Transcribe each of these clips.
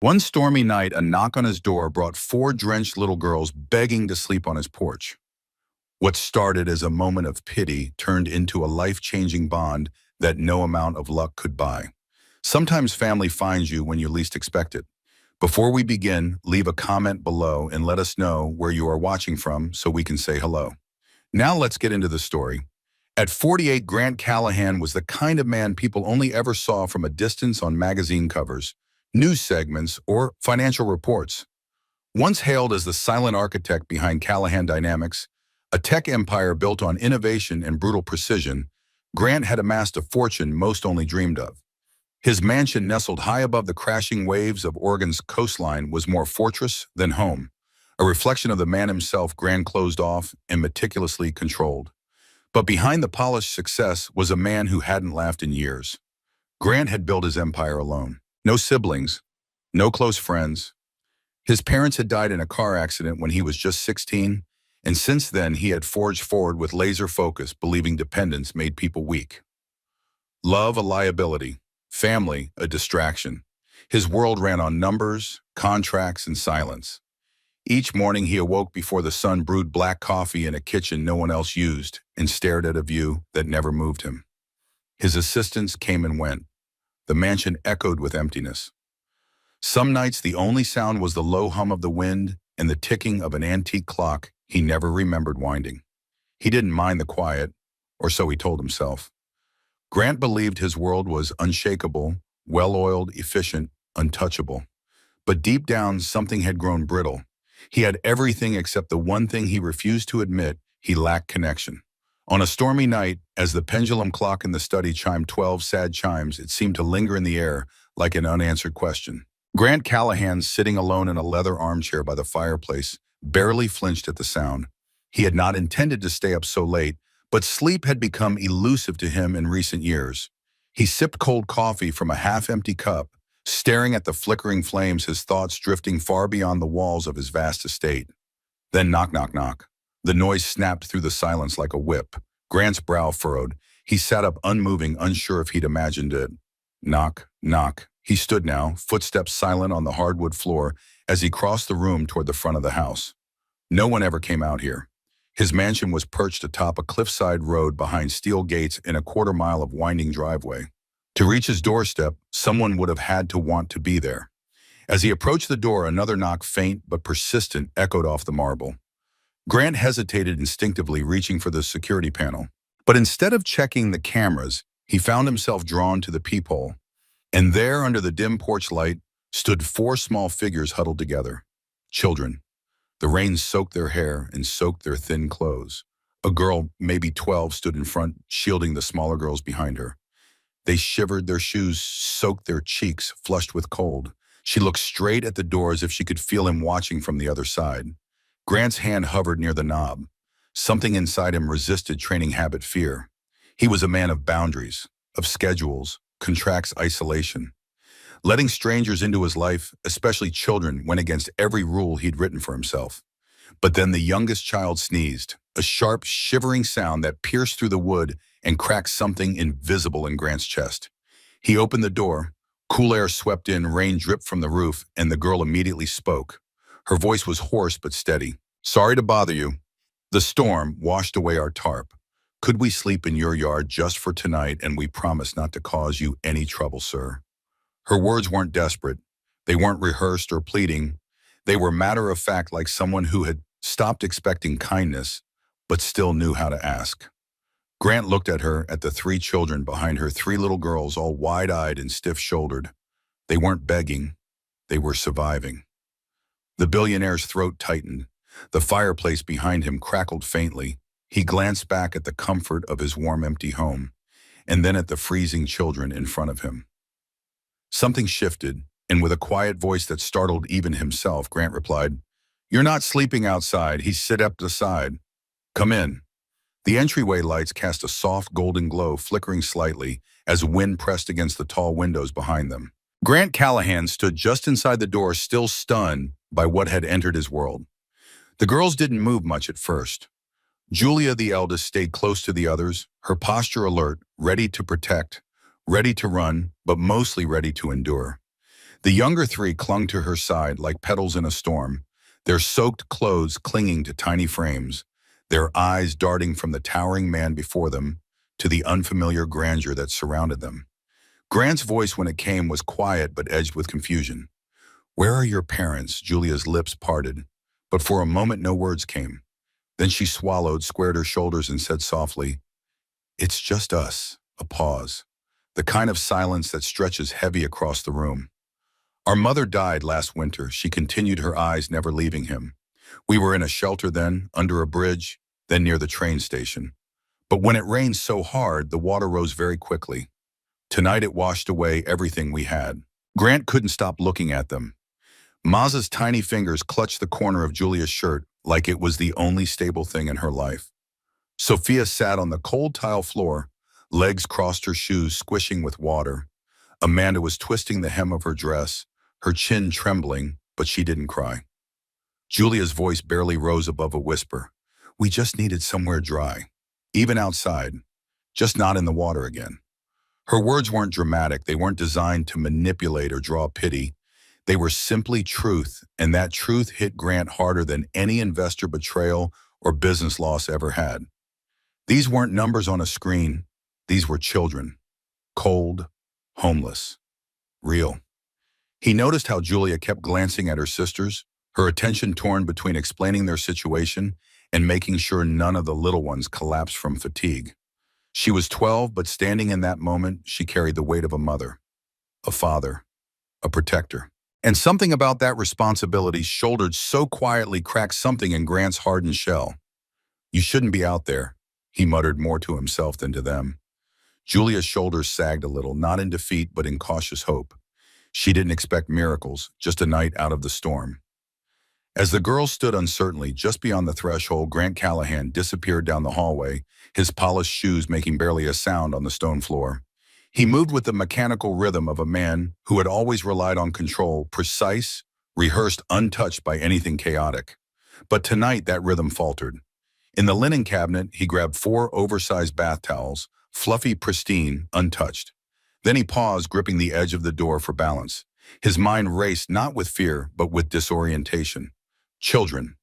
One stormy night, a knock on his door brought four drenched little girls begging to sleep on his porch. What started as a moment of pity turned into a life-changing bond that no amount of luck could buy. Sometimes family finds you when you least expect it. Before we begin, leave a comment below and let us know where you are watching from so we can say hello. Now let's get into the story. At 48, Grant Callahan was the kind of man people only ever saw from a distance on magazine covers, news segments, or financial reports. Once hailed as the silent architect behind Callahan Dynamics, a tech empire built on innovation and brutal precision, Grant had amassed a fortune most only dreamed of. His mansion nestled high above the crashing waves of Oregon's coastline was more fortress than home, a reflection of the man himself, Grant closed off and meticulously controlled. But behind the polished success was a man who hadn't laughed in years. Grant had built his empire alone. No siblings, no close friends. His parents had died in a car accident when he was just 16, and since then he had forged forward with laser focus, believing dependence made people weak. Love a liability, family a distraction. His world ran on numbers, contracts, and silence. Each morning he awoke before the sun brewed black coffee in a kitchen no one else used and stared at a view that never moved him. His assistants came and went. The mansion echoed with emptiness. Some nights the only sound was the low hum of the wind and the ticking of an antique clock he never remembered winding. He didn't mind the quiet, or so he told himself. Grant believed his world was unshakable, well-oiled, efficient, untouchable. But deep down, something had grown brittle. He had everything except the one thing he refused to admit: he lacked connection. On a stormy night, as the pendulum clock in the study chimed 12 sad chimes, it seemed to linger in the air like an unanswered question. Grant Callahan, sitting alone in a leather armchair by the fireplace, barely flinched at the sound. He had not intended to stay up so late, but sleep had become elusive to him in recent years. He sipped cold coffee from a half-empty cup, staring at the flickering flames, his thoughts drifting far beyond the walls of his vast estate. Then knock, knock, knock. The noise snapped through the silence like a whip. Grant's brow furrowed. He sat up unmoving, unsure if he'd imagined it. Knock, knock. He stood now, footsteps silent on the hardwood floor, as he crossed the room toward the front of the house. No one ever came out here. His mansion was perched atop a cliffside road behind steel gates in a quarter-mile of winding driveway. To reach his doorstep, someone would have had to want to be there. As he approached the door, another knock, faint but persistent, echoed off the marble. Grant hesitated, instinctively reaching for the security panel. But instead of checking the cameras, he found himself drawn to the peephole. And there, under the dim porch light, stood four small figures huddled together. Children. The rain soaked their hair and soaked their thin clothes. A girl, maybe 12, stood in front, shielding the smaller girls behind her. They shivered, their shoes soaked their cheeks, flushed with cold. She looked straight at the door as if she could feel him watching from the other side. Grant's hand hovered near the knob. Something inside him resisted training habit fear. He was a man of boundaries, of schedules, contracts, isolation. Letting strangers into his life, especially children, went against every rule he'd written for himself. But then the youngest child sneezed, a sharp, shivering sound that pierced through the wood and cracked something invisible in Grant's chest. He opened the door. Cool air swept in, rain dripped from the roof, and the girl immediately spoke. Her voice was hoarse but steady. "Sorry to bother you. The storm washed away our tarp. Could we sleep in your yard just for tonight, and we promise not to cause you any trouble, sir?" Her words weren't desperate. They weren't rehearsed or pleading. They were matter of fact, like someone who had stopped expecting kindness, but still knew how to ask. Grant looked at her, at the three children behind her, three little girls, all wide-eyed and stiff-shouldered. They weren't begging. They were surviving. The billionaire's throat tightened. The fireplace behind him crackled faintly. He glanced back at the comfort of his warm, empty home, and then at the freezing children in front of him. Something shifted, and with a quiet voice that startled even himself, Grant replied, "You're not sleeping outside." He stepped aside. "Come in." The entryway lights cast a soft golden glow, flickering slightly as wind pressed against the tall windows behind them. Grant Callahan stood just inside the door, still stunned by what had entered his world. The girls didn't move much at first. Julia, the eldest, stayed close to the others, her posture alert, ready to protect, ready to run, but mostly ready to endure. The younger three clung to her side like petals in a storm, their soaked clothes clinging to tiny frames, their eyes darting from the towering man before them to the unfamiliar grandeur that surrounded them. Grant's voice when it came was quiet but edged with confusion. "Where are your parents?" Julia's lips parted, but for a moment no words came. Then she swallowed, squared her shoulders, and said softly, "It's just us." A pause. The kind of silence that stretches heavy across the room. "Our mother died last winter," she continued, her eyes never leaving him. "We were in a shelter then, under a bridge, then near the train station. But when it rained so hard, the water rose very quickly. Tonight it washed away everything we had." Grant couldn't stop looking at them. Maz's tiny fingers clutched the corner of Julia's shirt like it was the only stable thing in her life. Sophia sat on the cold tile floor, legs crossed, her shoes squishing with water. Amanda was twisting the hem of her dress, her chin trembling, but she didn't cry. Julia's voice barely rose above a whisper. "We just needed somewhere dry. Even outside. Just not in the water again." Her words weren't dramatic. They weren't designed to manipulate or draw pity. They were simply truth, and that truth hit Grant harder than any investor betrayal or business loss ever had. These weren't numbers on a screen. These were children. Cold, homeless, real. He noticed how Julia kept glancing at her sisters, her attention torn between explaining their situation and making sure none of the little ones collapsed from fatigue. She was 12, but standing in that moment, she carried the weight of a mother, a father, a protector. And something about that responsibility, shouldered so quietly, cracked something in Grant's hardened shell. "You shouldn't be out there," he muttered, more to himself than to them. Julia's shoulders sagged a little, not in defeat, but in cautious hope. She didn't expect miracles, just a night out of the storm. As the girls stood uncertainly just beyond the threshold, Grant Callahan disappeared down the hallway, his polished shoes making barely a sound on the stone floor. He moved with the mechanical rhythm of a man who had always relied on control, precise, rehearsed, untouched by anything chaotic. But tonight that rhythm faltered. In the linen cabinet, he grabbed 4 oversized bath towels, fluffy, pristine, untouched. Then he paused, gripping the edge of the door for balance. His mind raced not with fear, but with disorientation. Children.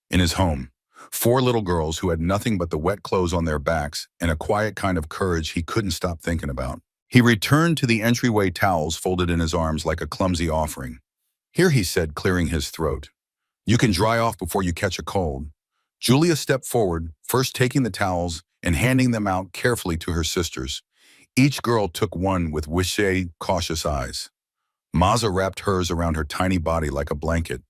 In his home. 4 little girls who had nothing but the wet clothes on their backs and a quiet kind of courage he couldn't stop thinking about. He returned to the entryway, towels folded in his arms like a clumsy offering. "Here," he said, clearing his throat. "You can dry off before you catch a cold." Julia stepped forward, first taking the towels and handing them out carefully to her sisters. Each girl took one with wishy, cautious eyes. Maza wrapped hers around her tiny body like a blanket.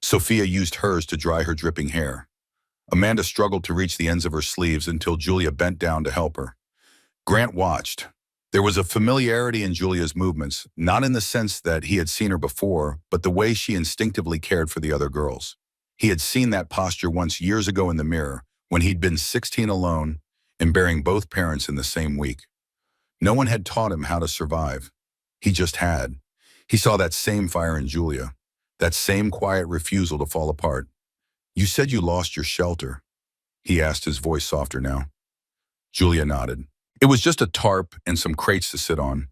Sophia used hers to dry her dripping hair. Amanda struggled to reach the ends of her sleeves until Julia bent down to help her. Grant watched. There was a familiarity in Julia's movements, not in the sense that he had seen her before, but the way she instinctively cared for the other girls. He had seen that posture once years ago in the mirror, when he'd been 16 alone and bearing both parents in the same week. No one had taught him how to survive. He just had. He saw that same fire in Julia, that same quiet refusal to fall apart. "You said you lost your shelter," he asked, his voice softer now. Julia nodded. "It was just a tarp and some crates to sit on.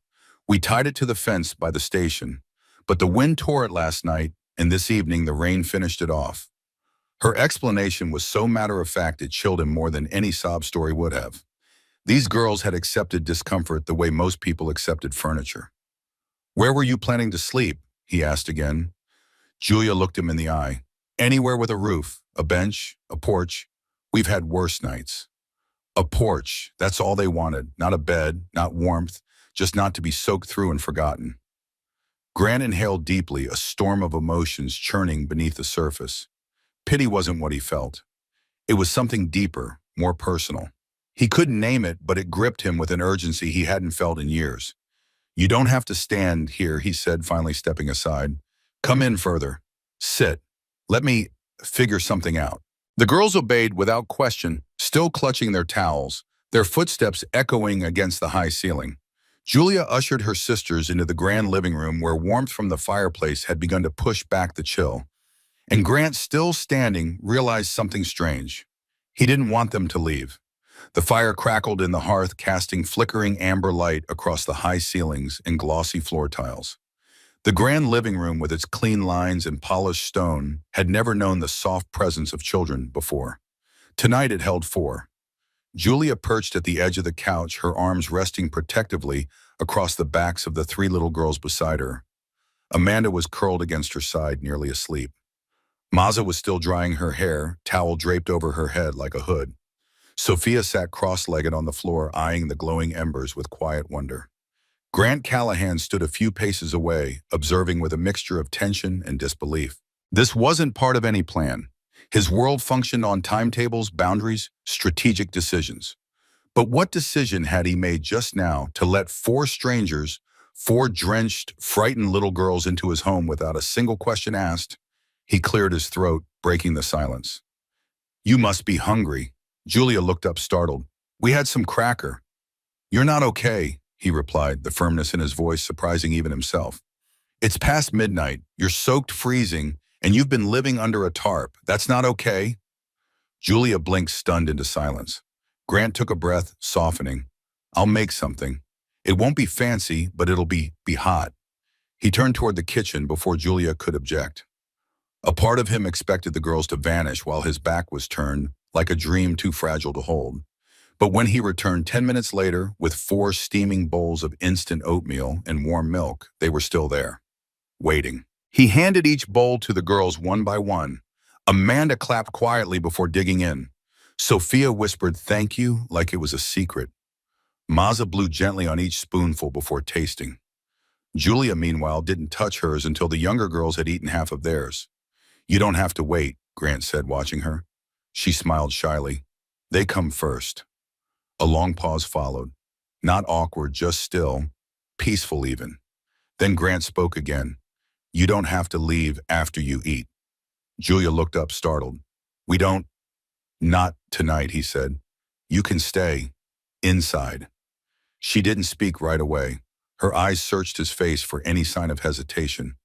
We tied it to the fence by the station, but the wind tore it last night, and this evening the rain finished it off." Her explanation was so matter-of-fact it chilled him more than any sob story would have. These girls had accepted discomfort the way most people accepted furniture. "Where were you planning to sleep?" he asked again. Julia looked him in the eye. "Anywhere with a roof, a bench, a porch. We've had worse nights." A porch, that's all they wanted. Not a bed, not warmth, just not to be soaked through and forgotten. Grant inhaled deeply, a storm of emotions churning beneath the surface. Pity wasn't what he felt. It was something deeper, more personal. He couldn't name it, but it gripped him with an urgency he hadn't felt in years. "You don't have to stand here," he said, finally stepping aside. "Come in further. Sit. Let me figure something out." The girls obeyed without question, still clutching their towels, their footsteps echoing against the high ceiling. Julia ushered her sisters into the grand living room where warmth from the fireplace had begun to push back the chill. And Grant, still standing, realized something strange. He didn't want them to leave. The fire crackled in the hearth, casting flickering amber light across the high ceilings and glossy floor tiles. The grand living room with its clean lines and polished stone had never known the soft presence of children before. Tonight it held four. Julia perched at the edge of the couch, her arms resting protectively across the backs of the three little girls beside her. Amanda was curled against her side, nearly asleep. Maza was still drying her hair, towel draped over her head like a hood. Sophia sat cross-legged on the floor, eyeing the glowing embers with quiet wonder. Grant Callahan stood a few paces away, observing with a mixture of tension and disbelief. This wasn't part of any plan. His world functioned on timetables, boundaries, strategic decisions. But what decision had he made just now to let four strangers, four drenched, frightened little girls into his home without a single question asked? He cleared his throat, breaking the silence. "You must be hungry." Julia looked up startled. "We had some cracker." "You're not okay," he replied, the firmness in his voice surprising even himself. "It's past midnight, you're soaked freezing, and you've been living under a tarp. That's not okay." Julia blinked, stunned into silence. Grant took a breath, softening. "I'll make something. It won't be fancy, but it'll be hot." He turned toward the kitchen before Julia could object. A part of him expected the girls to vanish while his back was turned, like a dream too fragile to hold. But when he returned 10 minutes later with four steaming bowls of instant oatmeal and warm milk, they were still there, waiting. He handed each bowl to the girls one by one. Amanda clapped quietly before digging in. Sophia whispered thank you like it was a secret. Maza blew gently on each spoonful before tasting. Julia, meanwhile, didn't touch hers until the younger girls had eaten half of theirs. "You don't have to wait," Grant said, watching her. She smiled shyly. "They come first." A long pause followed. Not awkward, just still, peaceful even. Then Grant spoke again. "You don't have to leave after you eat." Julia looked up, startled. "We don't—" "Not tonight," he said. "You can stay. Inside." She didn't speak right away. Her eyes searched his face for any sign of hesitation.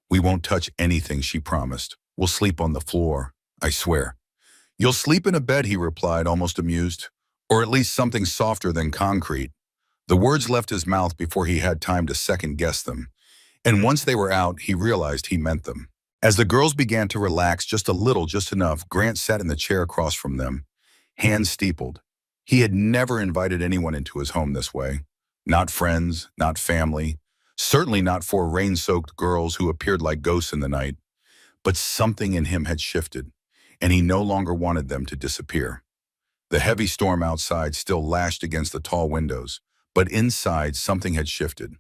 "We won't touch anything," she promised. "We'll sleep on the floor, I swear." "You'll sleep in a bed," he replied, almost amused. "Or at least something softer than concrete." The words left his mouth before he had time to second-guess them. And once they were out, he realized he meant them. As the girls began to relax just a little, just enough, Grant sat in the chair across from them, hands steepled. He had never invited anyone into his home this way. Not friends, not family, certainly not four rain-soaked girls who appeared like ghosts in the night. But something in him had shifted, and he no longer wanted them to disappear. The heavy storm outside still lashed against the tall windows, but inside something had shifted.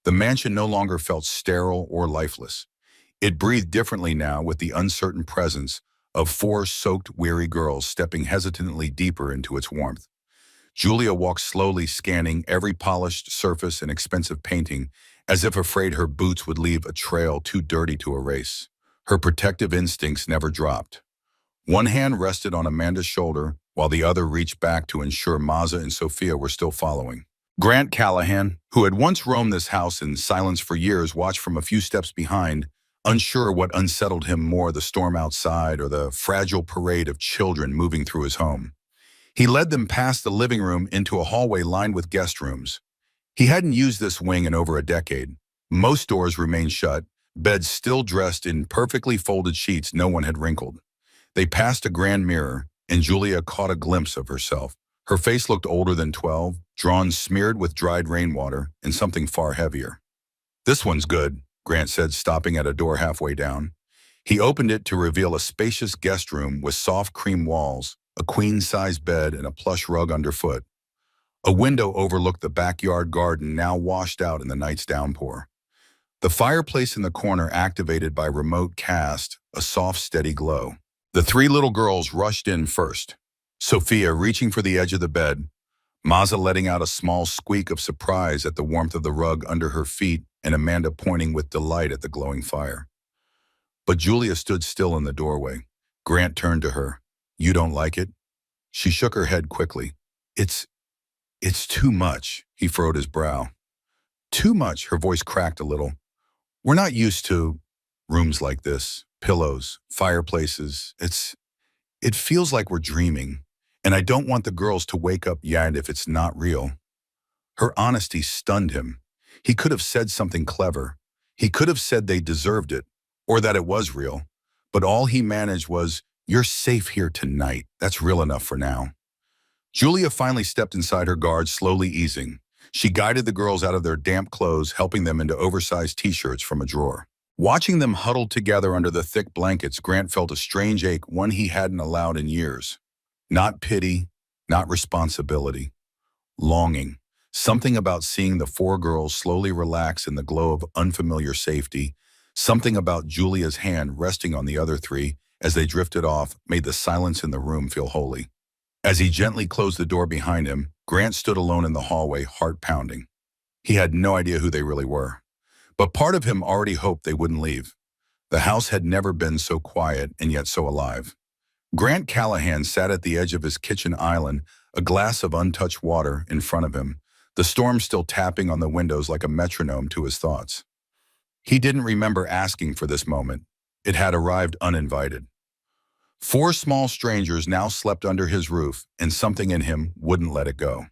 The mansion no longer felt sterile or lifeless. It breathed differently now, with the uncertain presence of four soaked, weary girls stepping hesitantly deeper into its warmth. Julia walked slowly, scanning every polished surface and expensive painting, as if afraid her boots would leave a trail too dirty to erase. Her protective instincts never dropped. One hand rested on Amanda's shoulder, while the other reached back to ensure Maza and Sophia were still following. Grant Callahan, who had once roamed this house in silence for years, watched from a few steps behind, unsure what unsettled him more, the storm outside or the fragile parade of children moving through his home. He led them past the living room into a hallway lined with guest rooms. He hadn't used this wing in over a decade. Most doors remained shut, beds still dressed in perfectly folded sheets no one had wrinkled. They passed a grand mirror, and Julia caught a glimpse of herself. Her face looked older than 12, drawn smeared with dried rainwater and something far heavier. "This one's good," Grant said, stopping at a door halfway down. He opened it to reveal a spacious guest room with soft cream walls, a queen-size bed, and a plush rug underfoot. A window overlooked the backyard garden, now washed out in the night's downpour. The fireplace in the corner activated by remote cast, a soft, steady glow. The three little girls rushed in first. Sophia reaching for the edge of the bed, Maza letting out a small squeak of surprise at the warmth of the rug under her feet, and Amanda pointing with delight at the glowing fire. But Julia stood still in the doorway. Grant turned to her. "You don't like it?" She shook her head quickly. It's too much," he furrowed his brow. "Too much," her voice cracked a little. "We're not used to rooms like this, pillows, fireplaces. It feels like we're dreaming, and I don't want the girls to wake up yet if it's not real." Her honesty stunned him. He could have said something clever. He could have said they deserved it, or that it was real, but all he managed was, "You're safe here tonight. That's real enough for now." Julia finally stepped inside her guard, slowly easing. She guided the girls out of their damp clothes, helping them into oversized t-shirts from a drawer. Watching them huddled together under the thick blankets, Grant felt a strange ache, one he hadn't allowed in years. Not pity, not responsibility. Longing. Something about seeing the four girls slowly relax in the glow of unfamiliar safety. Something about Julia's hand resting on the other three as they drifted off made the silence in the room feel holy. As he gently closed the door behind him, Grant stood alone in the hallway, heart pounding. He had no idea who they really were. But part of him already hoped they wouldn't leave. The house had never been so quiet and yet so alive. Grant Callahan sat at the edge of his kitchen island, a glass of untouched water in front of him, the storm still tapping on the windows like a metronome to his thoughts. He didn't remember asking for this moment. It had arrived uninvited. Four small strangers now slept under his roof, and something in him wouldn't let it go.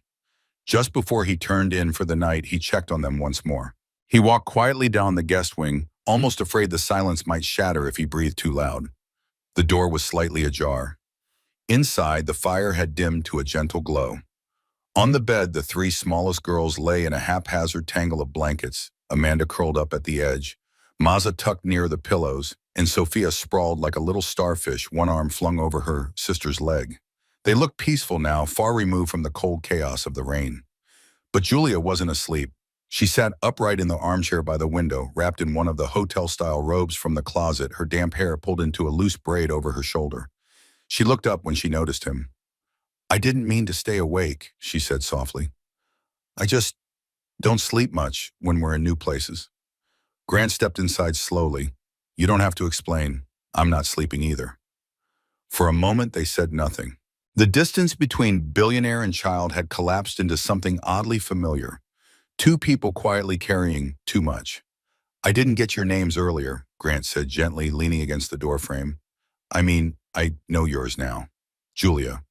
Just before he turned in for the night, he checked on them once more. He walked quietly down the guest wing, almost afraid the silence might shatter if he breathed too loud. The door was slightly ajar. Inside, the fire had dimmed to a gentle glow. On the bed, the three smallest girls lay in a haphazard tangle of blankets, Amanda curled up at the edge, Maza tucked near the pillows, and Sophia sprawled like a little starfish, one arm flung over her sister's leg. They looked peaceful now, far removed from the cold chaos of the rain. But Julia wasn't asleep. She sat upright in the armchair by the window, wrapped in one of the hotel-style robes from the closet, her damp hair pulled into a loose braid over her shoulder. She looked up when she noticed him. "I didn't mean to stay awake," she said softly. "I just don't sleep much when we're in new places." Grant stepped inside slowly. "You don't have to explain. I'm not sleeping either." For a moment, they said nothing. The distance between billionaire and child had collapsed into something oddly familiar. Two people quietly carrying too much. "I didn't get your names earlier," Grant said gently, leaning against the doorframe. "I mean, I know yours now. Julia.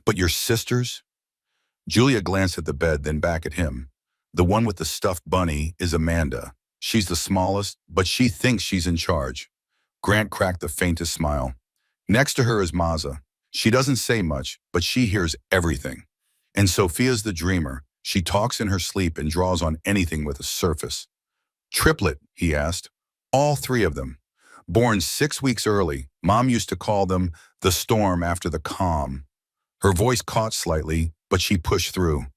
But your sisters?" Julia glanced at the bed, then back at him. "The one with the stuffed bunny is Amanda. She's the smallest, but she thinks she's in charge." Grant cracked the faintest smile. "Next to her is Maza. She doesn't say much, but she hears everything. And Sophia's the dreamer. She talks in her sleep and draws on anything with a surface." "Triplet?" he asked. "All three of them. Born 6 weeks early, Mom used to call them the storm after the calm." Her voice caught slightly, but she pushed through.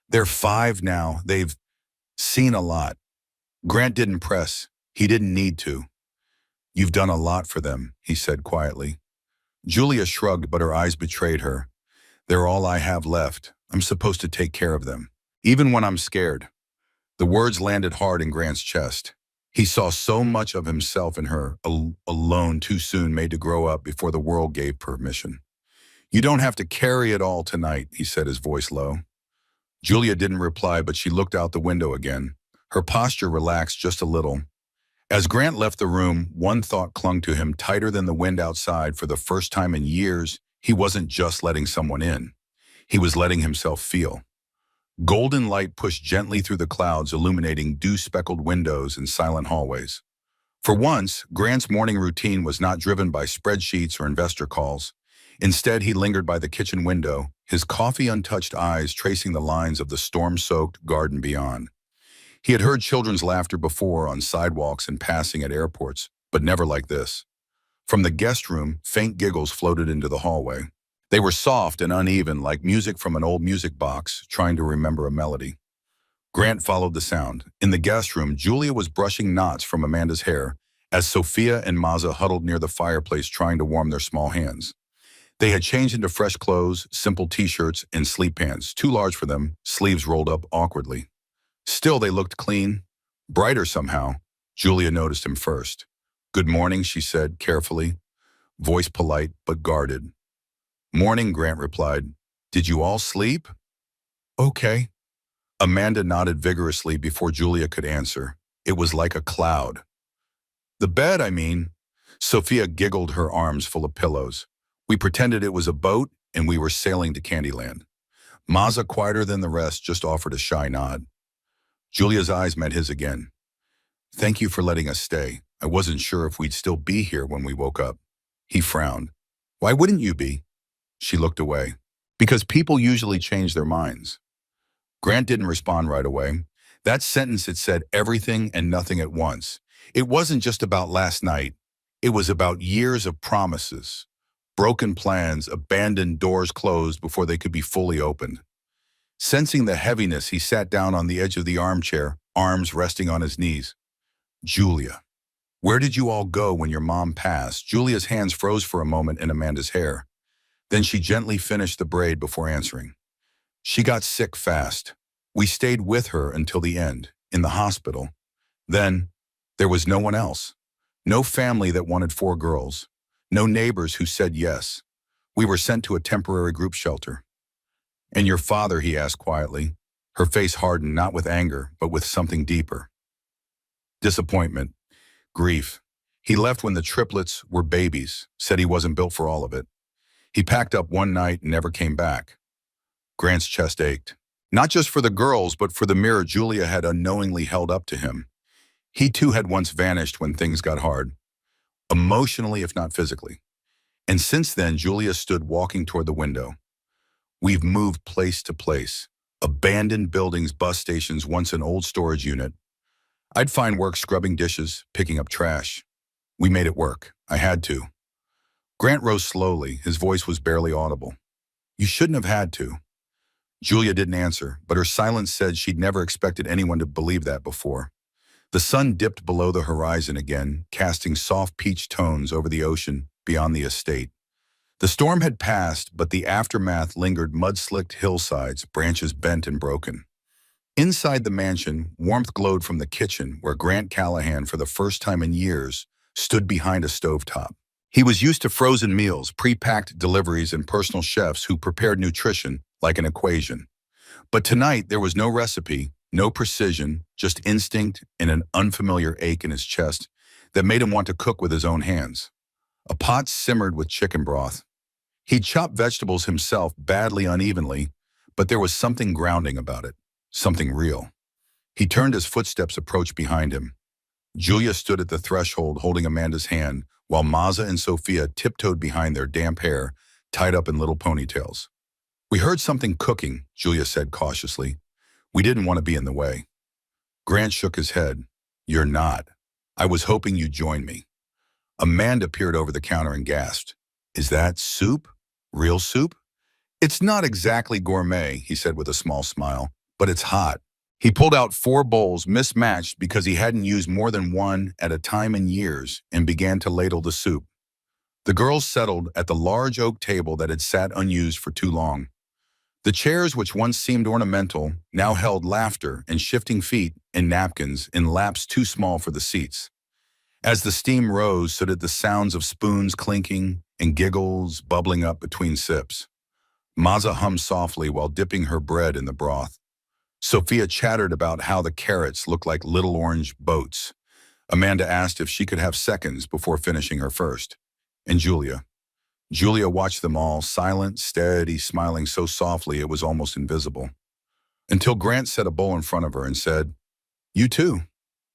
"They're 5 now. They've seen a lot." Grant didn't press. He didn't need to. "You've done a lot for them," he said quietly. Julia shrugged, but her eyes betrayed her. "They're all I have left. I'm supposed to take care of them, even when I'm scared." The words landed hard in Grant's chest. He saw so much of himself in her, alone too soon, made to grow up before the world gave permission. "You don't have to carry it all tonight," he said, his voice low. Julia didn't reply, but she looked out the window again. Her posture relaxed just a little. As Grant left the room, one thought clung to him tighter than the wind outside. For the first time in years, he wasn't just letting someone in. He was letting himself feel. Golden light pushed gently through the clouds, illuminating dew-speckled windows and silent hallways. For once, Grant's morning routine was not driven by spreadsheets or investor calls. Instead, he lingered by the kitchen window, his coffee-untouched eyes tracing the lines of the storm-soaked garden beyond. He had heard children's laughter before on sidewalks and passing at airports, but never like this. From the guest room, faint giggles floated into the hallway. They were soft and uneven, like music from an old music box, trying to remember a melody. Grant followed the sound. In the guest room, Julia was brushing knots from Amanda's hair, as Sophia and Maza huddled near the fireplace trying to warm their small hands. They had changed into fresh clothes, simple t-shirts, and sleep pants, too large for them, sleeves rolled up awkwardly. Still, they looked clean, brighter somehow. Julia noticed him first. "Good morning," she said carefully, voice polite but guarded. "Morning," Grant replied. "Did you all sleep?" "Okay." Amanda nodded vigorously before Julia could answer. "It was like a cloud." "The bed, I mean." Sophia giggled, her arms full of pillows. "We pretended it was a boat and we were sailing to Candyland." Maza, quieter than the rest, just offered a shy nod. Julia's eyes met his again. Thank you for letting us stay. I wasn't sure if we'd still be here when we woke up. He frowned. Why wouldn't you be? She looked away. Because people usually change their minds. Grant didn't respond right away. That sentence had said everything and nothing at once. It wasn't just about last night. It was about years of promises, broken plans, abandoned doors closed before they could be fully opened. Sensing the heaviness, he sat down on the edge of the armchair, arms resting on his knees. Julia. Where did you all go when your mom passed? Julia's hands froze for a moment in Amanda's hair. Then she gently finished the braid before answering. She got sick fast. We stayed with her until the end, in the hospital. Then, there was no one else. No family that wanted 4 girls. No neighbors who said yes. We were sent to a temporary group shelter. And your father, he asked quietly. Her face hardened not with anger, but with something deeper. Disappointment. Grief. He left when the triplets were babies, said he wasn't built for all of it. He packed up one night and never came back. Grant's chest ached. Not just for the girls, but for the mirror Julia had unknowingly held up to him. He too had once vanished when things got hard, emotionally if not physically. And since then, Julia stood walking toward the window. We've moved place to place. Abandoned buildings, bus stations, once an old storage unit. I'd find work scrubbing dishes, picking up trash. We made it work. I had to. Grant rose slowly. His voice was barely audible. You shouldn't have had to. Julia didn't answer, but her silence said she'd never expected anyone to believe that before. The sun dipped below the horizon again, casting soft peach tones over the ocean beyond the estate. The storm had passed, but the aftermath lingered mud-slicked hillsides, branches bent and broken. Inside the mansion, warmth glowed from the kitchen, where Grant Callahan, for the first time in years, stood behind a stovetop. He was used to frozen meals, pre-packed deliveries, and personal chefs who prepared nutrition like an equation. But tonight, there was no recipe, no precision, just instinct and an unfamiliar ache in his chest that made him want to cook with his own hands. A pot simmered with chicken broth. He'd chopped vegetables himself, badly unevenly, but there was something grounding about it, something real. He turned as footsteps approached behind him. Julia stood at the threshold holding Amanda's hand, while Maza and Sophia tiptoed behind their damp hair, tied up in little ponytails. We heard something cooking, Julia said cautiously. We didn't want to be in the way. Grant shook his head. You're not. I was hoping you'd join me. Amanda peered over the counter and gasped. Is that soup? Real soup? It's not exactly gourmet, he said with a small smile, but it's hot. He pulled out 4 bowls, mismatched because he hadn't used more than one at a time in years, and began to ladle the soup. The girls settled at the large oak table that had sat unused for too long. The chairs, which once seemed ornamental, now held laughter and shifting feet and napkins in laps too small for the seats. As the steam rose, so did the sounds of spoons clinking and giggles bubbling up between sips. Maza hummed softly while dipping her bread in the broth. Sophia chattered about how the carrots looked like little orange boats. Amanda asked if she could have seconds before finishing her first. And Julia watched them all, silent, steady, smiling so softly it was almost invisible. Until Grant set a bowl in front of her and said, You too.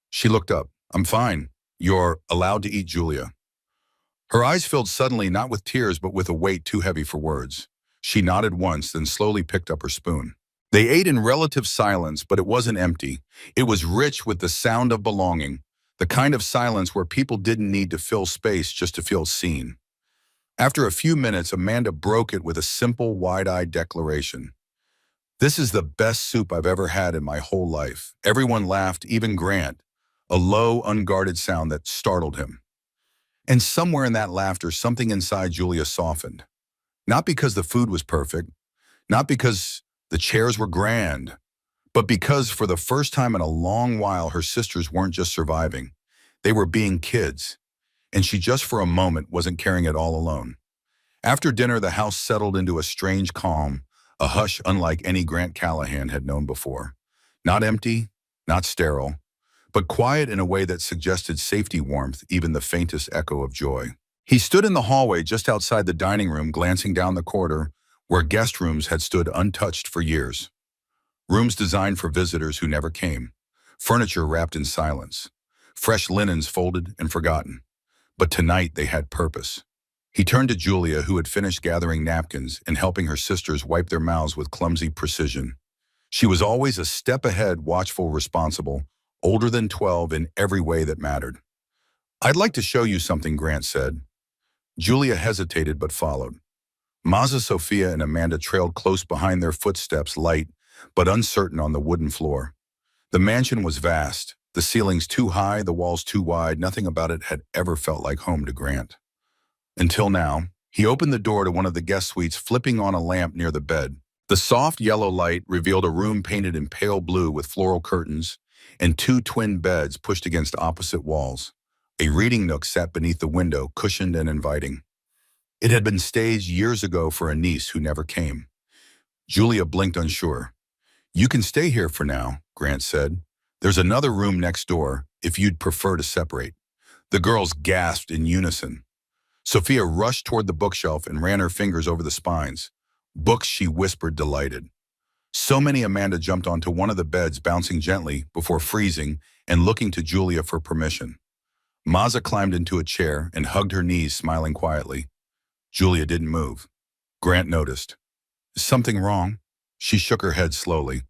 She looked up. I'm fine. You're allowed to eat, Julia. Her eyes filled suddenly, not with tears, but with a weight too heavy for words. She nodded once, then slowly picked up her spoon. They ate in relative silence, but it wasn't empty. It was rich with the sound of belonging, the kind of silence where people didn't need to fill space just to feel seen. After a few minutes, Amanda broke it with a simple, wide-eyed declaration. This is the best soup I've ever had in my whole life. Everyone laughed, even Grant, a low, unguarded sound that startled him. And somewhere in that laughter, something inside Julia softened. Not because the food was perfect, not because the chairs were grand, but because for the first time in a long while, her sisters weren't just surviving. They were being kids, and she just for a moment wasn't carrying it all alone. After dinner, the house settled into a strange calm, a hush unlike any Grant Callahan had known before. Not empty, not sterile, but quiet in a way that suggested safety, warmth, even the faintest echo of joy. He stood in the hallway just outside the dining room, glancing down the corridor where guest rooms had stood untouched for years. Rooms designed for visitors who never came, furniture wrapped in silence. fresh linens folded and forgotten. But tonight they had purpose. He turned to Julia, who had finished gathering napkins and helping her sisters wipe their mouths with clumsy precision. She was always a step ahead, watchful, responsible, older than 12 in every way that mattered. "I'd like to show you something," Grant said. Julia hesitated but followed. Maza, Sophia, and Amanda trailed close behind, their footsteps light but uncertain on the wooden floor. The mansion was vast, the ceilings too high, the walls too wide. Nothing about it had ever felt like home to Grant. Until now, he opened the door to one of the guest suites, flipping on a lamp near the bed. The soft yellow light revealed a room painted in pale blue with floral curtains and two twin beds pushed against opposite walls. A reading nook sat beneath the window, cushioned and inviting. It had been staged years ago for a niece who never came. Julia blinked, unsure. "You can stay here for now," Grant said. "There's another room next door if you'd prefer to separate." The girls gasped in unison. Sophia rushed toward the bookshelf and ran her fingers over the spines. "Books," she whispered, delighted. So many. Amanda jumped onto one of the beds, bouncing gently before freezing and looking to Julia for permission. Maza climbed into a chair and hugged her knees, smiling quietly. Julia didn't move. Grant noticed. "Is something wrong?" She shook her head slowly.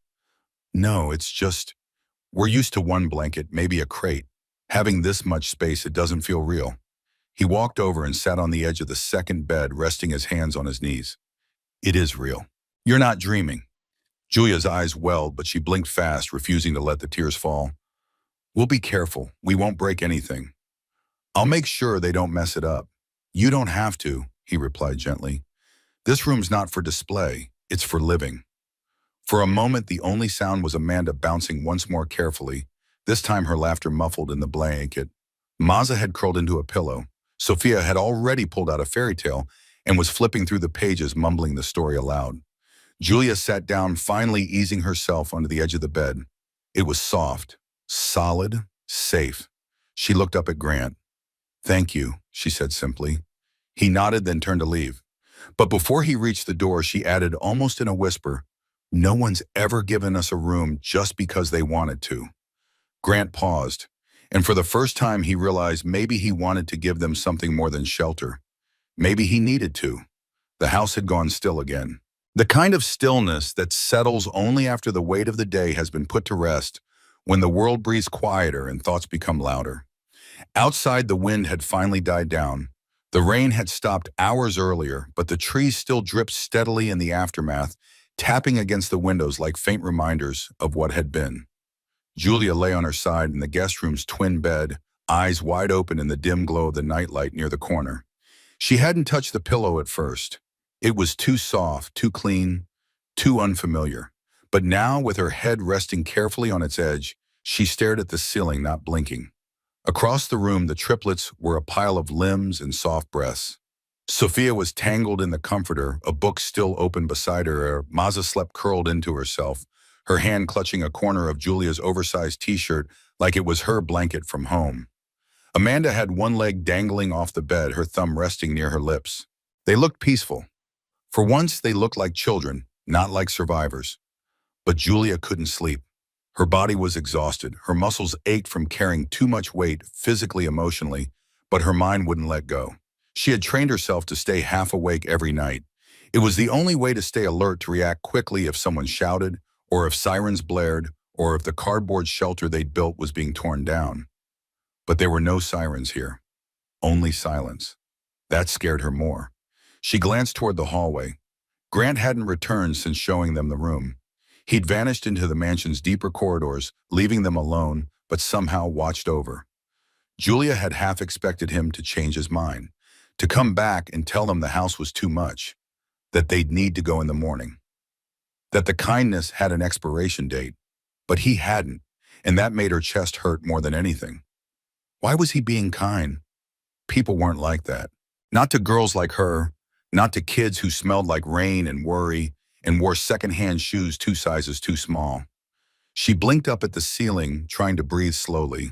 "No, it's just, we're used to one blanket, maybe a crate. Having this much space, it doesn't feel real." He walked over and sat on the edge of the second bed, resting his hands on his knees. "It is real. You're not dreaming." Julia's eyes welled, but she blinked fast, refusing to let the tears fall. "We'll be careful. We won't break anything. I'll make sure they don't mess it up." "You don't have to," he replied gently. "This room's not for display. It's for living." For a moment, the only sound was Amanda bouncing once more carefully, this time her laughter muffled in the blanket. Maza had curled into a pillow. Sophia had already pulled out a fairy tale and was flipping through the pages, mumbling the story aloud. Julia sat down, finally easing herself onto the edge of the bed. It was soft, solid, safe. She looked up at Grant. "Thank you," she said simply. He nodded, then turned to leave. But before he reached the door, she added, almost in a whisper, "No one's ever given us a room just because they wanted to." Grant paused, and for the first time he realized maybe he wanted to give them something more than shelter. Maybe he needed to. The house had gone still again. The kind of stillness that settles only after the weight of the day has been put to rest, when the world breathes quieter and thoughts become louder. Outside, the wind had finally died down. The rain had stopped hours earlier, but the trees still dripped steadily in the aftermath, tapping against the windows like faint reminders of what had been. Julia lay on her side in the guest room's twin bed, eyes wide open in the dim glow of the nightlight near the corner. She hadn't touched the pillow at first. It was too soft, too clean, too unfamiliar. But now, with her head resting carefully on its edge, she stared at the ceiling, not blinking. Across the room, the triplets were a pile of limbs and soft breaths. Sophia was tangled in the comforter, a book still open beside her. Maza slept curled into herself, her hand clutching a corner of Julia's oversized t-shirt like it was her blanket from home. Amanda had one leg dangling off the bed, her thumb resting near her lips. They looked peaceful. For once, they looked like children, not like survivors. But Julia couldn't sleep. Her body was exhausted. Her muscles ached from carrying too much weight, physically, emotionally, but her mind wouldn't let go. She had trained herself to stay half awake every night. It was the only way to stay alert, to react quickly if someone shouted, or if sirens blared, or if the cardboard shelter they'd built was being torn down. But there were no sirens here. Only silence. That scared her more. She glanced toward the hallway. Grant hadn't returned since showing them the room. He'd vanished into the mansion's deeper corridors, leaving them alone, but somehow watched over. Julia had half expected him to change his mind, to come back and tell them the house was too much, that they'd need to go in the morning, that the kindness had an expiration date. But he hadn't, and that made her chest hurt more than anything. Why was he being kind? People weren't like that. Not to girls like her, not to kids who smelled like rain and worry and wore secondhand shoes 2 sizes too small. She blinked up at the ceiling, trying to breathe slowly.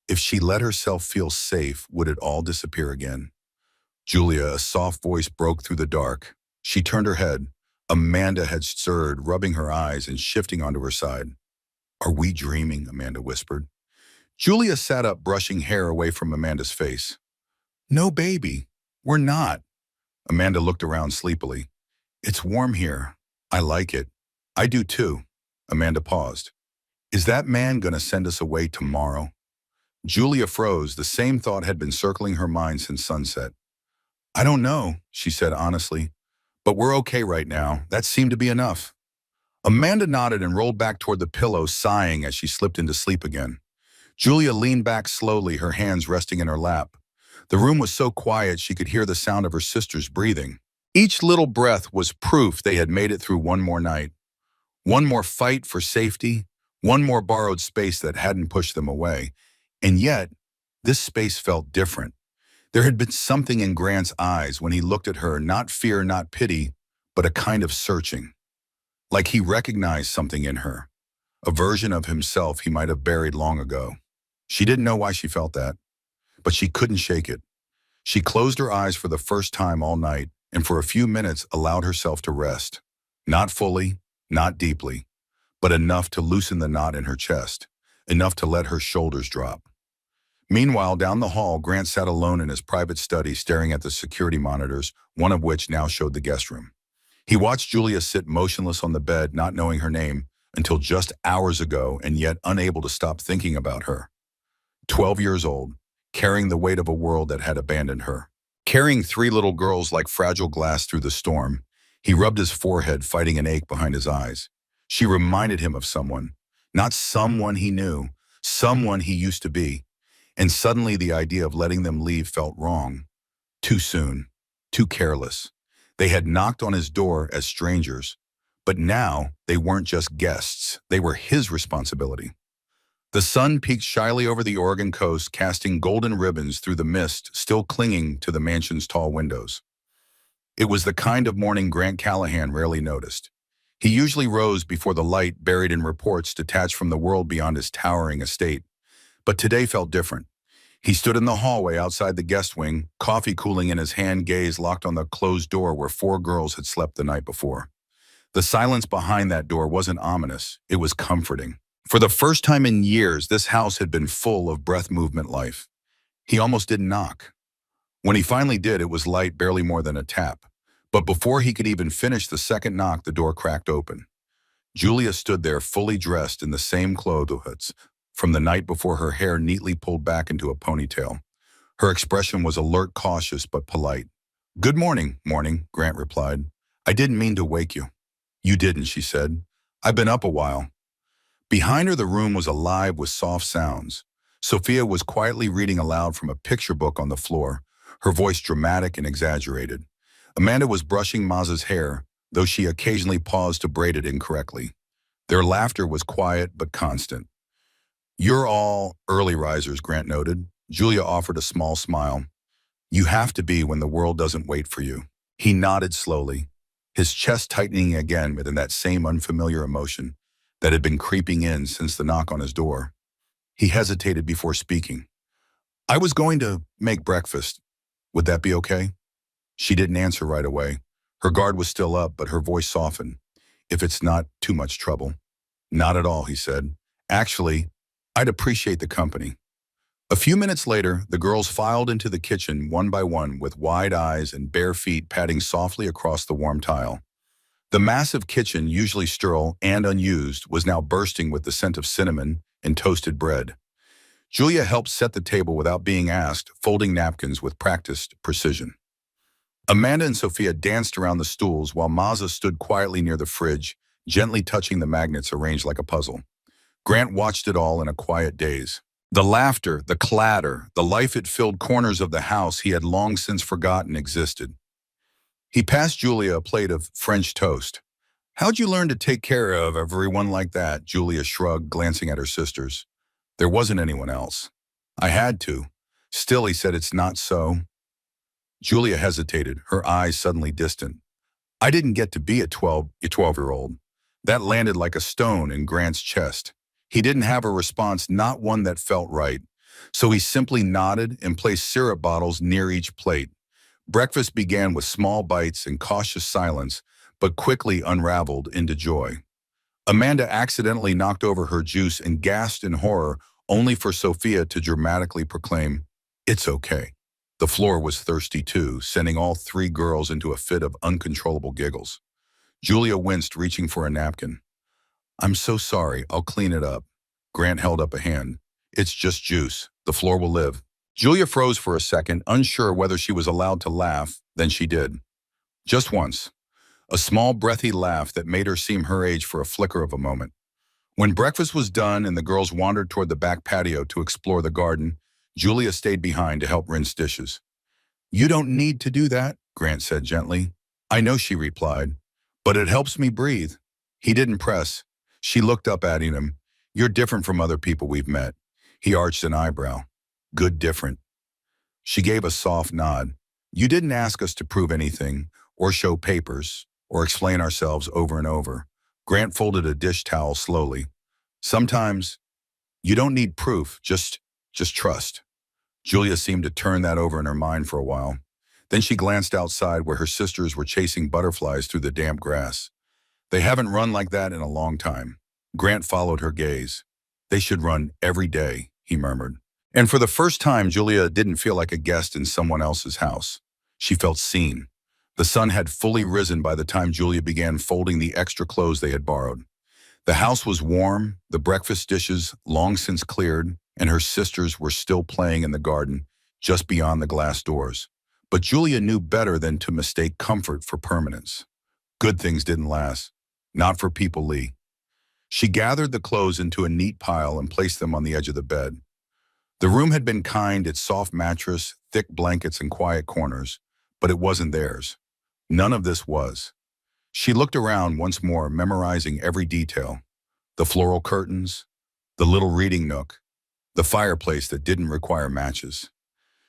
If she let herself feel safe, would it all disappear again? "Julia," a soft voice broke through the dark. She turned her head. Amanda had stirred, rubbing her eyes and shifting onto her side. "Are we dreaming?" Amanda whispered. Julia sat up, brushing hair away from Amanda's face. No, baby, we're not. Amanda looked around sleepily. It's warm here. I like it. I do too. Amanda paused. Is that man gonna send us away tomorrow? Julia froze. The same thought had been circling her mind since sunset. I don't know, she said honestly. But we're okay right now. That seemed to be enough. Amanda nodded and rolled back toward the pillow, sighing as she slipped into sleep again. Julia leaned back slowly, her hands resting in her lap. The room was so quiet she could hear the sound of her sister's breathing. Each little breath was proof they had made it through one more night. One more fight for safety, one more borrowed space that hadn't pushed them away. And yet, this space felt different. There had been something in Grant's eyes when he looked at her, not fear, not pity, but a kind of searching. Like he recognized something in her, a version of himself he might have buried long ago. She didn't know why she felt that, but she couldn't shake it. She closed her eyes for the first time all night and for a few minutes allowed herself to rest. Not fully, not deeply, but enough to loosen the knot in her chest, enough to let her shoulders drop. Meanwhile, down the hall, Grant sat alone in his private study staring at the security monitors, one of which now showed the guest room. He watched Julia sit motionless on the bed, not knowing her name, until just hours ago and yet unable to stop thinking about her. 12 years old, carrying the weight of a world that had abandoned her. Carrying three little girls like fragile glass through the storm, he rubbed his forehead, fighting an ache behind his eyes. She reminded him of someone, not someone he knew, someone he used to be. And suddenly the idea of letting them leave felt wrong. Too soon, too careless. They had knocked on his door as strangers, but now they weren't just guests, they were his responsibility. The sun peeked shyly over the Oregon coast, casting golden ribbons through the mist still clinging to the mansion's tall windows. It was the kind of morning Grant Callahan rarely noticed. He usually rose before the light, buried in reports detached from the world beyond his towering estate. But today felt different. He stood in the hallway outside the guest wing, coffee cooling in his hand, gaze locked on the closed door where four girls had slept the night before. The silence behind that door wasn't ominous, it was comforting. For the first time in years, this house had been full of breath movement life. He almost didn't knock. When he finally did, it was light, barely more than a tap. But before he could even finish the second knock, the door cracked open. Julia stood there, fully dressed in the same clothes from the night before, her hair neatly pulled back into a ponytail. Her expression was alert, cautious, but polite. Good morning, Grant replied. I didn't mean to wake you. You didn't, she said. I've been up a while. Behind her, the room was alive with soft sounds. Sophia was quietly reading aloud from a picture book on the floor, her voice dramatic and exaggerated. Amanda was brushing Maz's hair, though she occasionally paused to braid it incorrectly. Their laughter was quiet but constant. You're all early risers, Grant noted. Julia offered a small smile. You have to be when the world doesn't wait for you. He nodded slowly, his chest tightening again within that same unfamiliar emotion that had been creeping in since the knock on his door. He hesitated before speaking. I was going to make breakfast. Would that be okay? She didn't answer right away. Her guard was still up, but her voice softened. If it's not too much trouble. Not at all, he said. Actually, I'd appreciate the company. A few minutes later, the girls filed into the kitchen one by one with wide eyes and bare feet padding softly across the warm tile. The massive kitchen, usually sterile and unused, was now bursting with the scent of cinnamon and toasted bread. Julia helped set the table without being asked, folding napkins with practiced precision. Amanda and Sophia danced around the stools while Maza stood quietly near the fridge, gently touching the magnets arranged like a puzzle. Grant watched it all in a quiet daze. The laughter, the clatter, the life it filled corners of the house he had long since forgotten existed. He passed Julia a plate of French toast. How'd you learn to take care of everyone like that? Julia shrugged, glancing at her sisters. There wasn't anyone else. I had to. Still, he said, it's not so. Julia hesitated, her eyes suddenly distant. I didn't get to be a 12-year-old. That landed like a stone in Grant's chest. He didn't have a response, not one that felt right. So he simply nodded and placed syrup bottles near each plate. Breakfast began with small bites and cautious silence, but quickly unraveled into joy. Amanda accidentally knocked over her juice and gasped in horror, only for Sophia to dramatically proclaim, "It's okay." The floor was thirsty too, sending all three girls into a fit of uncontrollable giggles. Julia winced, reaching for a napkin. "I'm so sorry, I'll clean it up." Grant held up a hand. "It's just juice. The floor will live." Julia froze for a second, unsure whether she was allowed to laugh, then she did. Just once. A small, breathy laugh that made her seem her age for a flicker of a moment. When breakfast was done and the girls wandered toward the back patio to explore the garden, Julia stayed behind to help rinse dishes. "You don't need to do that," Grant said gently. "I know," she replied, "but it helps me breathe." He didn't press. She looked up at him. "You're different from other people we've met." He arched an eyebrow. "Good different." She gave a soft nod. "You didn't ask us to prove anything, or show papers, or explain ourselves over and over." Grant folded a dish towel slowly. "Sometimes you don't need proof, just trust." Julia seemed to turn that over in her mind for a while. Then she glanced outside where her sisters were chasing butterflies through the damp grass. "They haven't run like that in a long time." Grant followed her gaze. "They should run every day," he murmured. And for the first time, Julia didn't feel like a guest in someone else's house. She felt seen. The sun had fully risen by the time Julia began folding the extra clothes they had borrowed. The house was warm, the breakfast dishes long since cleared, and her sisters were still playing in the garden just beyond the glass doors. But Julia knew better than to mistake comfort for permanence. Good things didn't last. Not for people Lee. She gathered the clothes into a neat pile and placed them on the edge of the bed. The room had been kind, its soft mattress, thick blankets, and quiet corners, but it wasn't theirs. None of this was. She looked around once more, memorizing every detail. The floral curtains, the little reading nook, the fireplace that didn't require matches.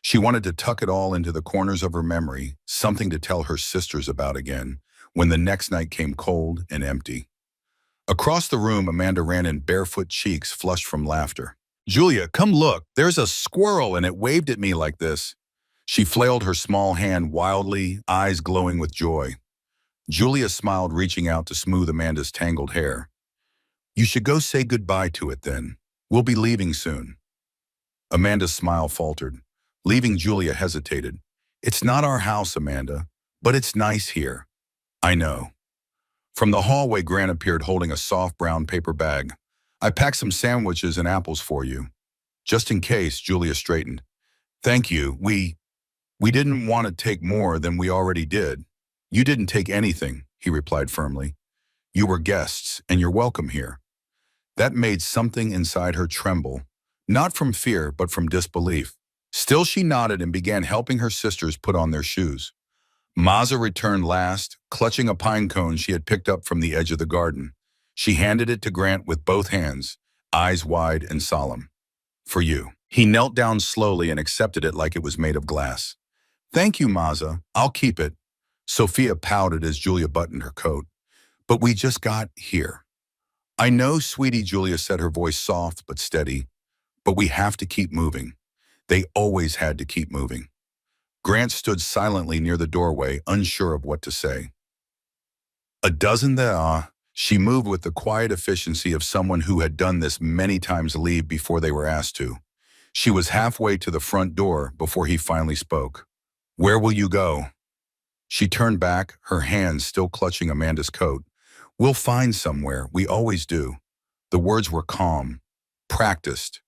She wanted to tuck it all into the corners of her memory, something to tell her sisters about again, when the next night came cold and empty. Across the room, Amanda ran in, barefoot cheeks flushed from laughter. "Julia, come look, there's a squirrel and it waved at me like this." She flailed her small hand wildly, eyes glowing with joy. Julia smiled, reaching out to smooth Amanda's tangled hair. "You should go say goodbye to it then. We'll be leaving soon." Amanda's smile faltered. Leaving Julia hesitated. "It's not our house, Amanda, but it's nice here." "I know." From the hallway, Grant appeared holding a soft brown paper bag. "I packed some sandwiches and apples for you." "Just in case," Julia straightened. "Thank you. We didn't want to take more than we already did." "You didn't take anything," he replied firmly. "You were guests, and you're welcome here." That made something inside her tremble, not from fear, but from disbelief. Still, she nodded and began helping her sisters put on their shoes. Maza returned last, clutching a pine cone she had picked up from the edge of the garden. She handed it to Grant with both hands, eyes wide and solemn. "For you." He knelt down slowly and accepted it like it was made of glass. "Thank you, Maza. I'll keep it." Sophia pouted as Julia buttoned her coat. "But we just got here." "I know, sweetie," Julia said, her voice soft but steady. "But we have to keep moving." They always had to keep moving. Grant stood silently near the doorway, unsure of what to say. "A dozen there." She moved with the quiet efficiency of someone who had done this many times, leave before they were asked to. She was halfway to the front door before he finally spoke. "Where will you go?" She turned back, her hands still clutching Amanda's coat. "We'll find somewhere. We always do." The words were calm, practiced,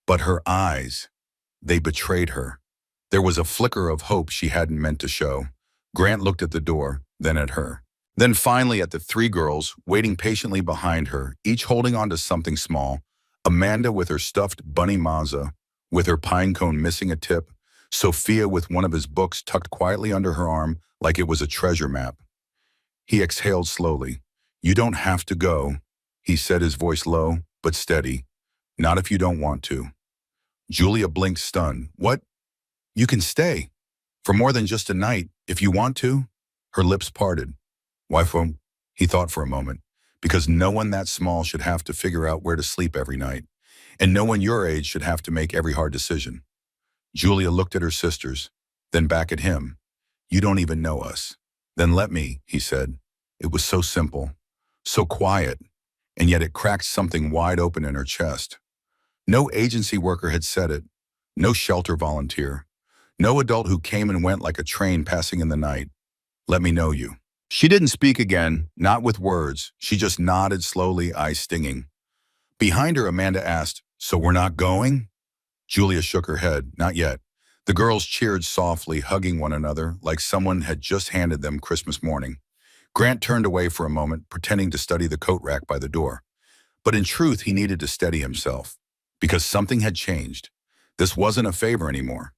but her eyes, they betrayed her. There was a flicker of hope she hadn't meant to show. Grant looked at the door, then at her. Then finally at the three girls, waiting patiently behind her, each holding on to something small. Amanda with her stuffed bunny Maza, with her pine cone missing a tip. Sophia with one of his books tucked quietly under her arm like it was a treasure map. He exhaled slowly. "You don't have to go," he said, his voice low but steady. "Not if you don't want to." Julia blinked, stunned. "What? You can stay. For more than just a night, if you want to?" Her lips parted. "Why won't?" He thought for a moment. "Because no one that small should have to figure out where to sleep every night. And no one your age should have to make every hard decision." Julia looked at her sisters, then back at him. "You don't even know us." "Then let me," he said. It was so simple, so quiet, and yet it cracked something wide open in her chest. No agency worker had said it. No shelter volunteer. No adult who came and went like a train passing in the night. Let me know you. She didn't speak again, not with words. She just nodded slowly, eyes stinging. Behind her, Amanda asked, "So we're not going?" Julia shook her head, "Not yet." The girls cheered softly, hugging one another like someone had just handed them Christmas morning. Grant turned away for a moment, pretending to study the coat rack by the door. But in truth, he needed to steady himself. Because something had changed. This wasn't a favor anymore.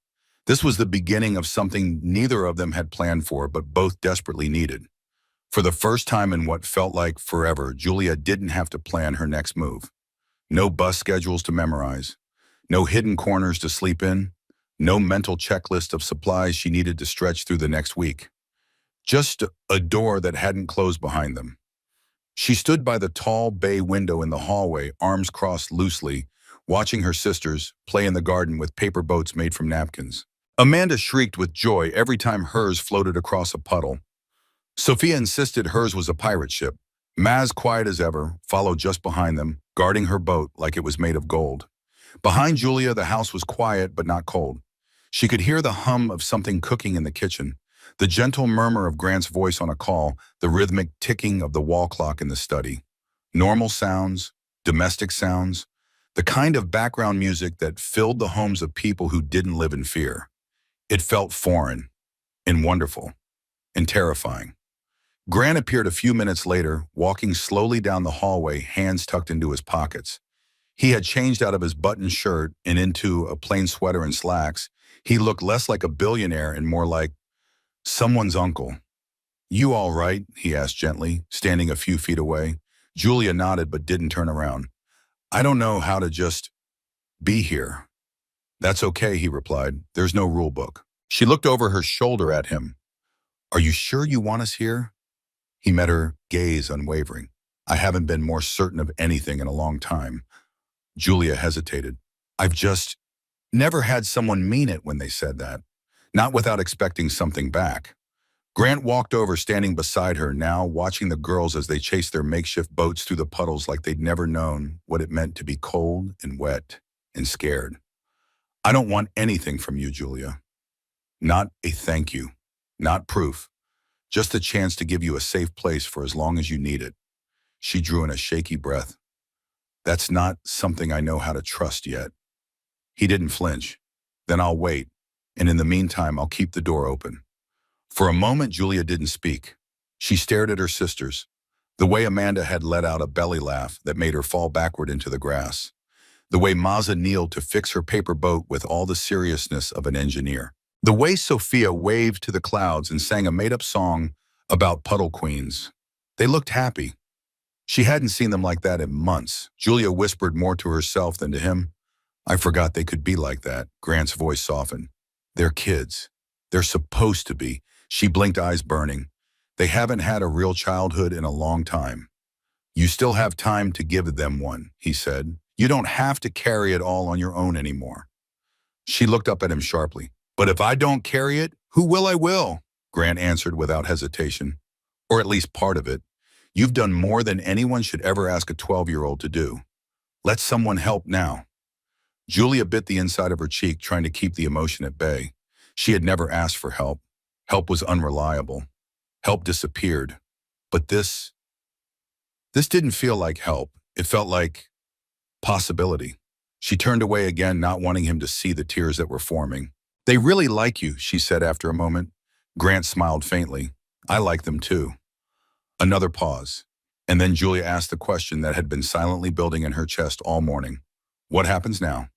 This was the beginning of something neither of them had planned for, but both desperately needed. For the first time in what felt like forever, Julia didn't have to plan her next move. No bus schedules to memorize. No hidden corners to sleep in. No mental checklist of supplies she needed to stretch through the next week. Just a door that hadn't closed behind them. She stood by the tall bay window in the hallway, arms crossed loosely, watching her sisters play in the garden with paper boats made from napkins. Amanda shrieked with joy every time hers floated across a puddle. Sophia insisted hers was a pirate ship. Maz, quiet as ever, followed just behind them, guarding her boat like it was made of gold. Behind Julia, the house was quiet but not cold. She could hear the hum of something cooking in the kitchen, the gentle murmur of Grant's voice on a call, the rhythmic ticking of the wall clock in the study. Normal sounds, domestic sounds, the kind of background music that filled the homes of people who didn't live in fear. It felt foreign, and wonderful, and terrifying. Grant appeared a few minutes later, walking slowly down the hallway, hands tucked into his pockets. He had changed out of his button shirt and into a plain sweater and slacks. He looked less like a billionaire and more like someone's uncle. "You all right?" he asked gently, standing a few feet away. Julia nodded but didn't turn around. "I don't know how to just be here." "That's okay," he replied. "There's no rule book." She looked over her shoulder at him. "Are you sure you want us here?" He met her gaze unwavering. "I haven't been more certain of anything in a long time." Julia hesitated. "I've just never had someone mean it when they said that. Not without expecting something back." Grant walked over, standing beside her, now watching the girls as they chased their makeshift boats through the puddles like they'd never known what it meant to be cold and wet and scared. "I don't want anything from you, Julia. Not a thank you. Not proof. Just a chance to give you a safe place for as long as you need it." She drew in a shaky breath. "That's not something I know how to trust yet." He didn't flinch. "Then I'll wait. And in the meantime, I'll keep the door open." For a moment, Julia didn't speak. She stared at her sisters, the way Amanda had let out a belly laugh that made her fall backward into the grass, the way Maza kneeled to fix her paper boat with all the seriousness of an engineer, the way Sophia waved to the clouds and sang a made-up song about puddle queens. They looked happy. She hadn't seen them like that in months. Julia whispered more to herself than to him. "I forgot they could be like that." Grant's voice softened. "They're kids. They're supposed to be." She blinked, eyes burning. "They haven't had a real childhood in a long time." "You still have time to give them one," he said. "You don't have to carry it all on your own anymore." She looked up at him sharply. "But if I don't carry it, who will? I will," Grant answered without hesitation. "Or at least part of it. You've done more than anyone should ever ask a 12-year-old to do. Let someone help now." Julia bit the inside of her cheek, trying to keep the emotion at bay. She had never asked for help. Help was unreliable. Help disappeared. But this didn't feel like help. It felt like possibility. She turned away again, not wanting him to see the tears that were forming. "They really like you," she said after a moment. Grant smiled faintly. "I like them too." Another pause. And then Julia asked the question that had been silently building in her chest all morning. "What happens now?"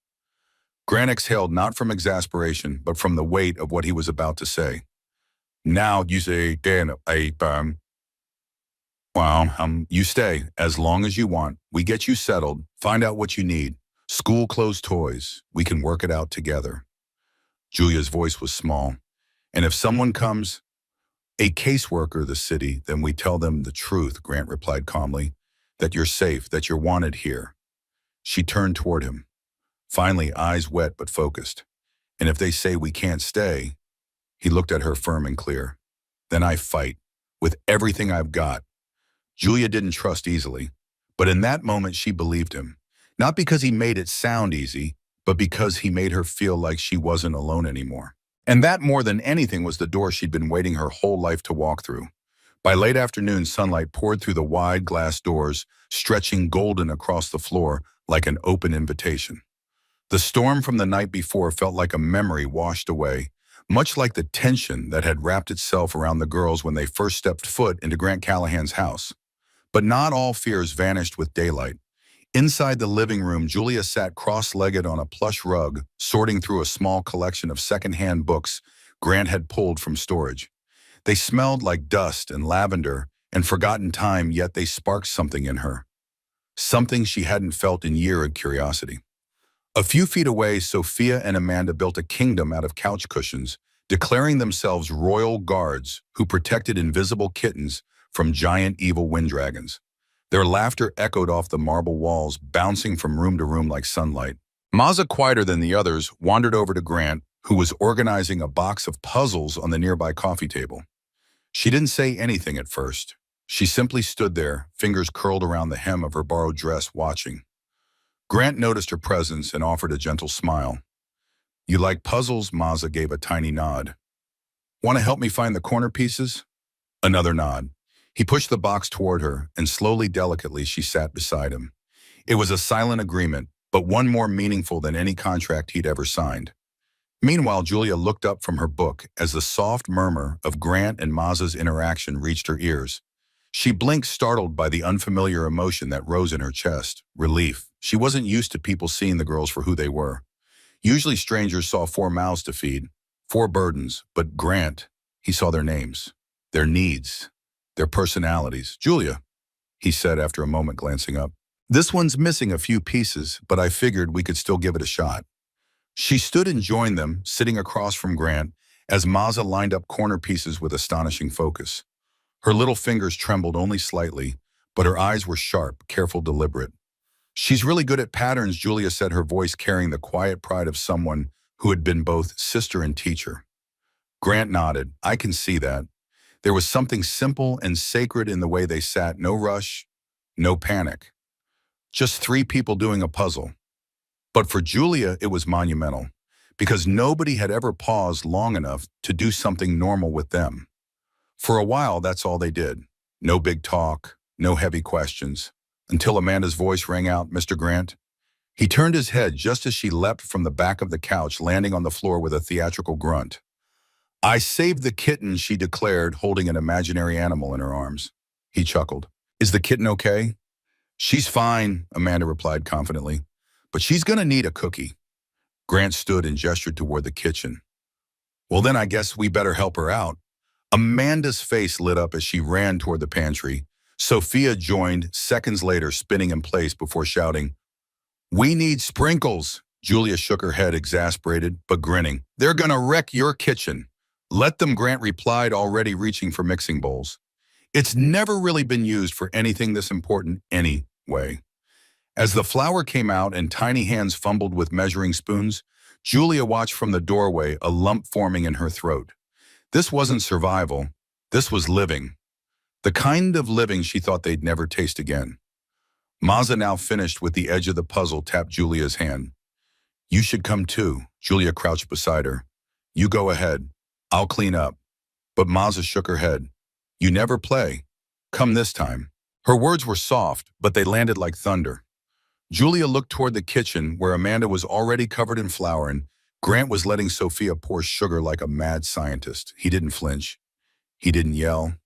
Grant exhaled, not from exasperation, but from the weight of what he was about to say. "Now you say, you stay as long as you want. We get you settled, find out what you need. School closed toys. We can work it out together." Julia's voice was small. "And if someone comes, a caseworker, the city, then we tell them the truth," Grant replied calmly. "That you're safe, that you're wanted here." She turned toward him, finally, eyes wet but focused. "And if they say we can't stay," he looked at her firm and clear, "then I fight, with everything I've got." Julia didn't trust easily, but in that moment she believed him. Not because he made it sound easy, but because he made her feel like she wasn't alone anymore. And that more than anything was the door she'd been waiting her whole life to walk through. By late afternoon, sunlight poured through the wide glass doors, stretching golden across the floor like an open invitation. The storm from the night before felt like a memory washed away, much like the tension that had wrapped itself around the girls when they first stepped foot into Grant Callahan's house. But not all fears vanished with daylight. Inside the living room, Julia sat cross-legged on a plush rug, sorting through a small collection of second-hand books Grant had pulled from storage. They smelled like dust and lavender and forgotten time, yet they sparked something in her. Something she hadn't felt in years of curiosity. A few feet away, Sophia and Amanda built a kingdom out of couch cushions, declaring themselves royal guards who protected invisible kittens from giant evil wind dragons. Their laughter echoed off the marble walls, bouncing from room to room like sunlight. Maza, quieter than the others, wandered over to Grant, who was organizing a box of puzzles on the nearby coffee table. She didn't say anything at first. She simply stood there, fingers curled around the hem of her borrowed dress, watching. Grant noticed her presence and offered a gentle smile. "You like puzzles?" Maza gave a tiny nod. "Want to help me find the corner pieces?" Another nod. He pushed the box toward her, and slowly, delicately, she sat beside him. It was a silent agreement, but one more meaningful than any contract he'd ever signed. Meanwhile, Julia looked up from her book as the soft murmur of Grant and Maza's interaction reached her ears. She blinked, startled by the unfamiliar emotion that rose in her chest. Relief. She wasn't used to people seeing the girls for who they were. Usually strangers saw 4 mouths to feed, 4 burdens, but Grant, he saw their names, their needs, their personalities. "Julia," he said after a moment, glancing up. "This one's missing a few pieces, but I figured we could still give it a shot." She stood and joined them, sitting across from Grant, as Maza lined up corner pieces with astonishing focus. Her little fingers trembled only slightly, but her eyes were sharp, careful, deliberate. "She's really good at patterns," Julia said, her voice carrying the quiet pride of someone who had been both sister and teacher. Grant nodded. "I can see that." There was something simple and sacred in the way they sat, no rush, no panic. Just 3 people doing a puzzle. But for Julia, it was monumental, because nobody had ever paused long enough to do something normal with them. For a while, that's all they did. No big talk, no heavy questions, until Amanda's voice rang out, "Mr. Grant." He turned his head just as she leapt from the back of the couch, landing on the floor with a theatrical grunt. "I saved the kitten," she declared, holding an imaginary animal in her arms. He chuckled. "Is the kitten okay?" "She's fine," Amanda replied confidently. "But she's gonna need a cookie." Grant stood and gestured toward the kitchen. "Well, then I guess we better help her out." Amanda's face lit up as she ran toward the pantry. Sophia joined, seconds later, spinning in place before shouting, "We need sprinkles." Julia shook her head, exasperated, but grinning. "They're gonna wreck your kitchen." "Let them," Grant replied, already reaching for mixing bowls. "It's never really been used for anything this important anyway." As the flour came out and tiny hands fumbled with measuring spoons, Julia watched from the doorway, a lump forming in her throat. This wasn't survival. This was living. The kind of living she thought they'd never taste again. Maza, now finished with the edge of the puzzle, tapped Julia's hand. "You should come too." Julia crouched beside her. "You go ahead. I'll clean up." But Maza shook her head. "You never play. Come this time." Her words were soft, but they landed like thunder. Julia looked toward the kitchen, where Amanda was already covered in flour, and Grant was letting Sophia pour sugar like a mad scientist. He didn't flinch. He didn't yell.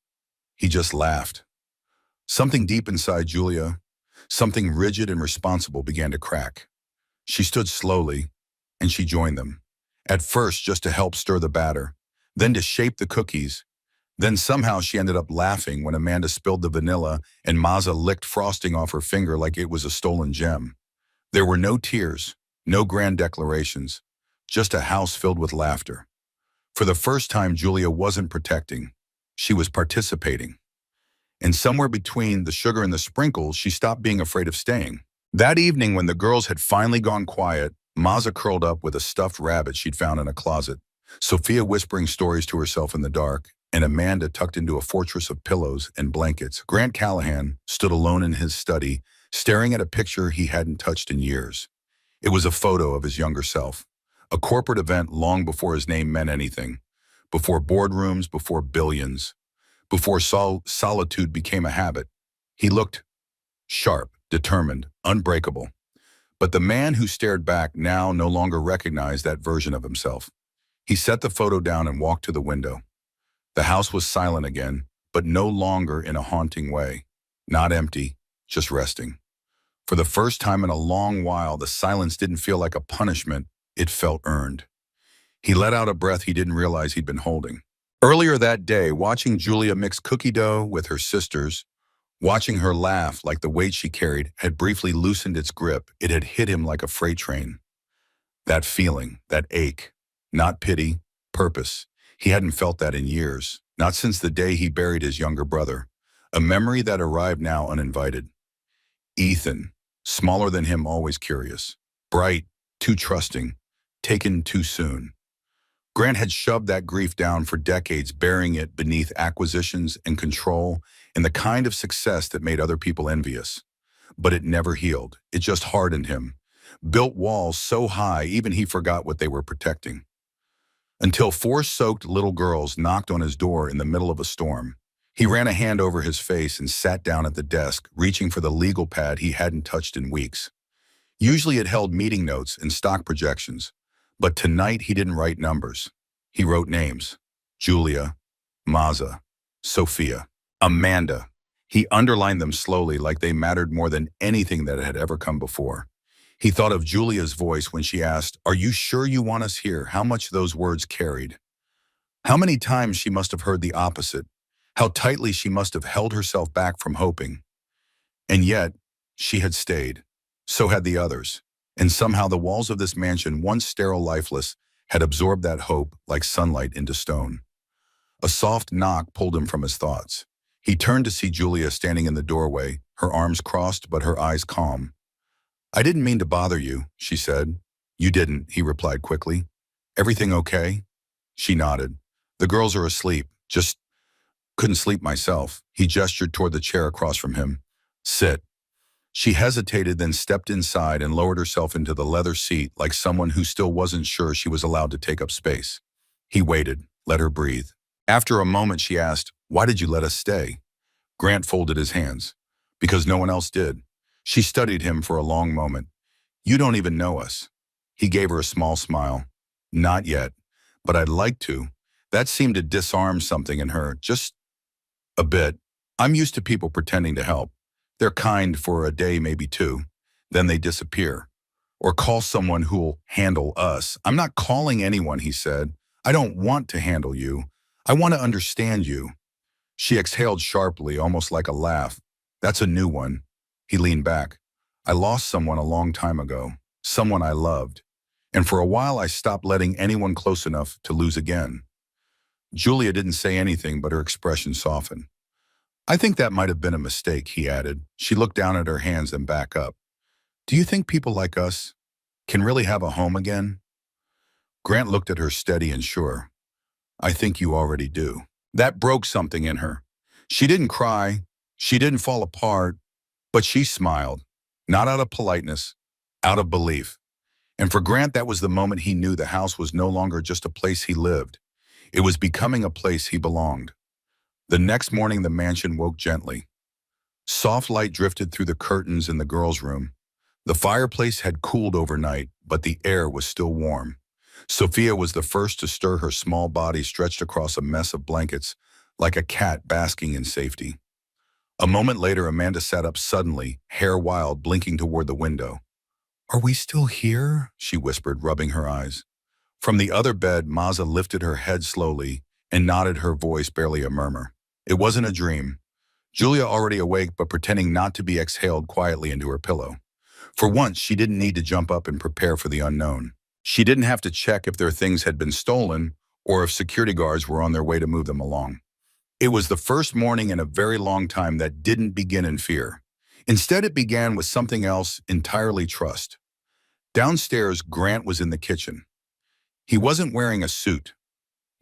He just laughed. Something deep inside Julia, something rigid and responsible, began to crack. She stood slowly, and she joined them. At first, just to help stir the batter, then to shape the cookies. Then somehow she ended up laughing when Amanda spilled the vanilla and Maza licked frosting off her finger like it was a stolen gem. There were no tears, no grand declarations, just a house filled with laughter. For the first time, Julia wasn't protecting. She was participating. And somewhere between the sugar and the sprinkles, she stopped being afraid of staying. That evening, when the girls had finally gone quiet, Maza curled up with a stuffed rabbit she'd found in a closet, Sophia whispering stories to herself in the dark, and Amanda tucked into a fortress of pillows and blankets. Grant Callahan stood alone in his study, staring at a picture he hadn't touched in years. It was a photo of his younger self, a corporate event long before his name meant anything, before boardrooms, before billions, before solitude became a habit. He looked sharp, determined, unbreakable. But the man who stared back now no longer recognized that version of himself. He set the photo down and walked to the window. The house was silent again, but no longer in a haunting way. Not empty, just resting. For the first time in a long while, the silence didn't feel like a punishment, it felt earned. He let out a breath he didn't realize he'd been holding. Earlier that day, watching Julia mix cookie dough with her sisters, watching her laugh like the weight she carried had briefly loosened its grip, it had hit him like a freight train. That feeling, that ache, not pity, purpose. He hadn't felt that in years, not since the day he buried his younger brother. A memory that arrived now uninvited. Ethan, smaller than him, always curious. Bright, too trusting, taken too soon. Grant had shoved that grief down for decades, burying it beneath acquisitions and control and the kind of success that made other people envious. But it never healed. It just hardened him, built walls so high even he forgot what they were protecting. Until four soaked little girls knocked on his door in the middle of a storm. He ran a hand over his face and sat down at the desk, reaching for the legal pad he hadn't touched in weeks. Usually it held meeting notes and stock projections, but tonight he didn't write numbers. He wrote names. Julia, Maza, Sophia, Amanda. He underlined them slowly like they mattered more than anything that had ever come before. He thought of Julia's voice when she asked, "Are you sure you want us here?" How much those words carried. How many times she must have heard the opposite. How tightly she must have held herself back from hoping. And yet, she had stayed. So had the others. And somehow the walls of this mansion, once sterile, lifeless, had absorbed that hope like sunlight into stone. A soft knock pulled him from his thoughts. He turned to see Julia standing in the doorway, her arms crossed but her eyes calm. "I didn't mean to bother you," she said. "You didn't," he replied quickly. "Everything okay?" She nodded. "The girls are asleep. Just couldn't sleep myself." He gestured toward the chair across from him. "Sit." She hesitated, then stepped inside and lowered herself into the leather seat like someone who still wasn't sure she was allowed to take up space. He waited, let her breathe. After a moment, she asked, "Why did you let us stay?" Grant folded his hands. "Because no one else did." She studied him for a long moment. "You don't even know us." He gave her a small smile. "Not yet, but I'd like to." That seemed to disarm something in her, just a bit. "I'm used to people pretending to help. They're kind for a day, maybe two. Then they disappear. Or call someone who'll handle us. I'm not calling anyone," he said. "I don't want to handle you. I want to understand you." She exhaled sharply, almost like a laugh. "That's a new one." He leaned back. "I lost someone a long time ago. Someone I loved. And for a while I stopped letting anyone close enough to lose again." Julia didn't say anything, but her expression softened. "I think that might have been a mistake," he added. She looked down at her hands and back up. "Do you think people like us can really have a home again?" Grant looked at her steady and sure. "I think you already do." That broke something in her. She didn't cry. She didn't fall apart. But she smiled. Not out of politeness, out of belief. And for Grant, that was the moment he knew the house was no longer just a place he lived. It was becoming a place he belonged. The next morning, the mansion woke gently. Soft light drifted through the curtains in the girls' room. The fireplace had cooled overnight, but the air was still warm. Sophia was the first to stir, her small body stretched across a mess of blankets, like a cat basking in safety. A moment later, Amanda sat up suddenly, hair wild, blinking toward the window. "Are we still here?" she whispered, rubbing her eyes. From the other bed, Maza lifted her head slowly and nodded, her voice barely a murmur. It wasn't a dream. Julia, already awake but pretending not to be, exhaled quietly into her pillow. For once, she didn't need to jump up and prepare for the unknown. She didn't have to check if their things had been stolen or if security guards were on their way to move them along. It was the first morning in a very long time that didn't begin in fear. Instead, it began with something else entirely: trust. Downstairs, Grant was in the kitchen. He wasn't wearing a suit.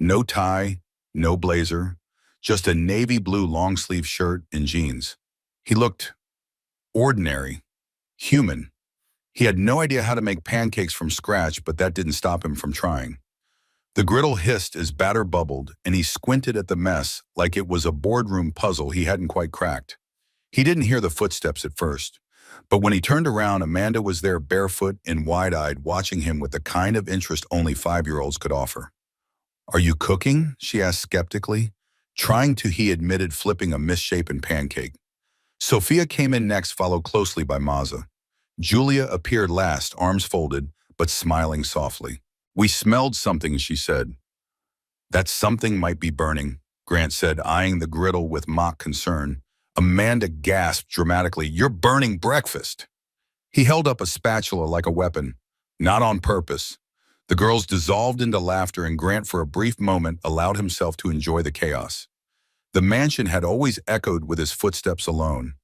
No tie, no blazer, just a navy blue long-sleeve shirt and jeans. He looked ordinary, human. He had no idea how to make pancakes from scratch, but that didn't stop him from trying. The griddle hissed as batter bubbled, and he squinted at the mess like it was a boardroom puzzle he hadn't quite cracked. He didn't hear the footsteps at first, but when he turned around, Amanda was there barefoot and wide-eyed, watching him with the kind of interest only 5-year-olds could offer. "Are you cooking?" she asked skeptically, trying to, he admitted, flipping a misshapen pancake. Sophia came in next, followed closely by Maza. Julia appeared last, arms folded, but smiling softly. "We smelled something," she said. "That something might be burning," Grant said, eyeing the griddle with mock concern. Amanda gasped dramatically, "You're burning breakfast." He held up a spatula like a weapon. "Not on purpose." The girls dissolved into laughter, and Grant, for a brief moment, allowed himself to enjoy the chaos. The mansion had always echoed with his footsteps alone.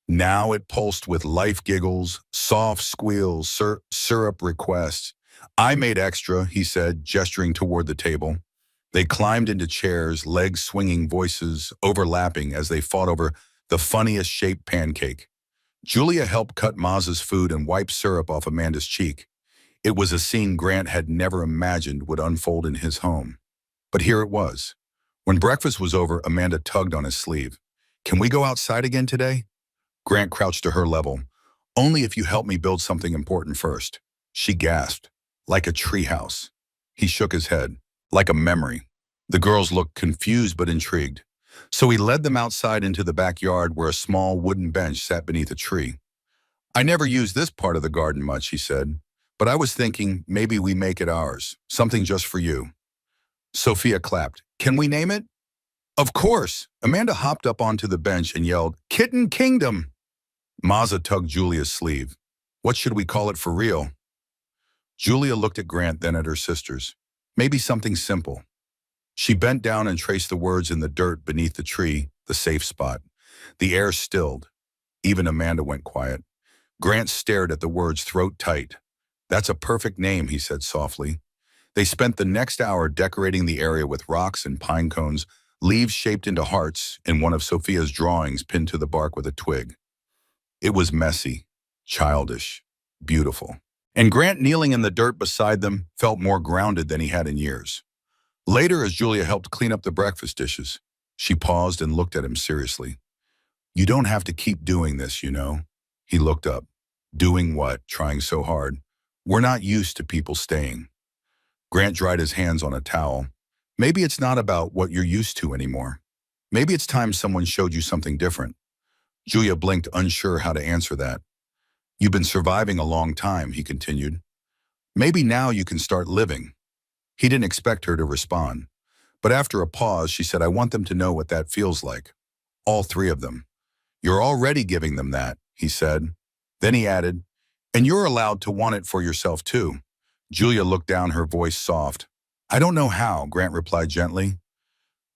Now it pulsed with life giggles, soft squeals, syrup requests. "I made extra," he said, gesturing toward the table. They climbed into chairs, legs swinging, voices overlapping as they fought over the funniest shaped pancake. Julia helped cut Maz's food and wipe syrup off Amanda's cheek. It was a scene Grant had never imagined would unfold in his home. But here it was. When breakfast was over, Amanda tugged on his sleeve. "Can we go outside again today?" Grant crouched to her level. "Only if you help me build something important first." She gasped. "Like a treehouse." He shook his head. "Like a memory." The girls looked confused but intrigued. So he led them outside into the backyard where a small wooden bench sat beneath a tree. "I never use this part of the garden much," he said, "but I was thinking maybe we make it ours, something just for you." Sophia clapped. "Can we name it?" "Of course." Amanda hopped up onto the bench and yelled, "Kitten Kingdom!" Maza tugged Julia's sleeve. "What should we call it for real?" Julia looked at Grant, then at her sisters. "Maybe something simple." She bent down and traced the words in the dirt beneath the tree, the safe spot. The air stilled. Even Amanda went quiet. Grant stared at the words, throat tight. "That's a perfect name," he said softly. They spent the next hour decorating the area with rocks and pine cones, leaves shaped into hearts, and one of Sophia's drawings pinned to the bark with a twig. It was messy, childish, beautiful. And Grant, kneeling in the dirt beside them, felt more grounded than he had in years. Later, as Julia helped clean up the breakfast dishes, she paused and looked at him seriously. "You don't have to keep doing this, you know." He looked up. "Doing what?" Trying so hard. "We're not used to people staying." Grant dried his hands on a towel. "Maybe it's not about what you're used to anymore. Maybe it's time someone showed you something different." Julia blinked, unsure how to answer that. "You've been surviving a long time," he continued. "Maybe now you can start living." He didn't expect her to respond. But after a pause, she said, "I want them to know what that feels like. All 3 of them." "You're already giving them that," he said. Then he added, "And you're allowed to want it for yourself too." Julia looked down, her voice soft. "I don't know how," Grant replied gently.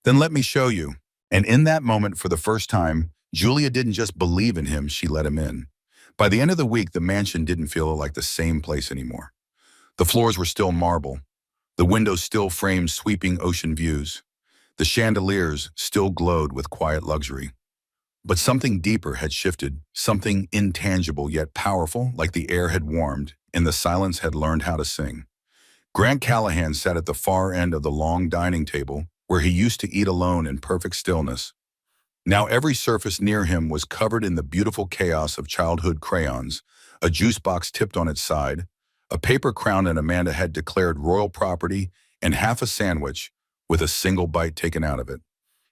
"Then let me show you." And in that moment, for the first time, Julia didn't just believe in him, she let him in. By the end of the week, the mansion didn't feel like the same place anymore. The floors were still marble. The windows still framed sweeping ocean views. The chandeliers still glowed with quiet luxury. But something deeper had shifted, something intangible yet powerful, like the air had warmed and the silence had learned how to sing. Grant Callahan sat at the far end of the long dining table, where he used to eat alone in perfect stillness. Now every surface near him was covered in the beautiful chaos of childhood crayons, a juice box tipped on its side, a paper crown that Amanda had declared royal property, and half a sandwich with a single bite taken out of it.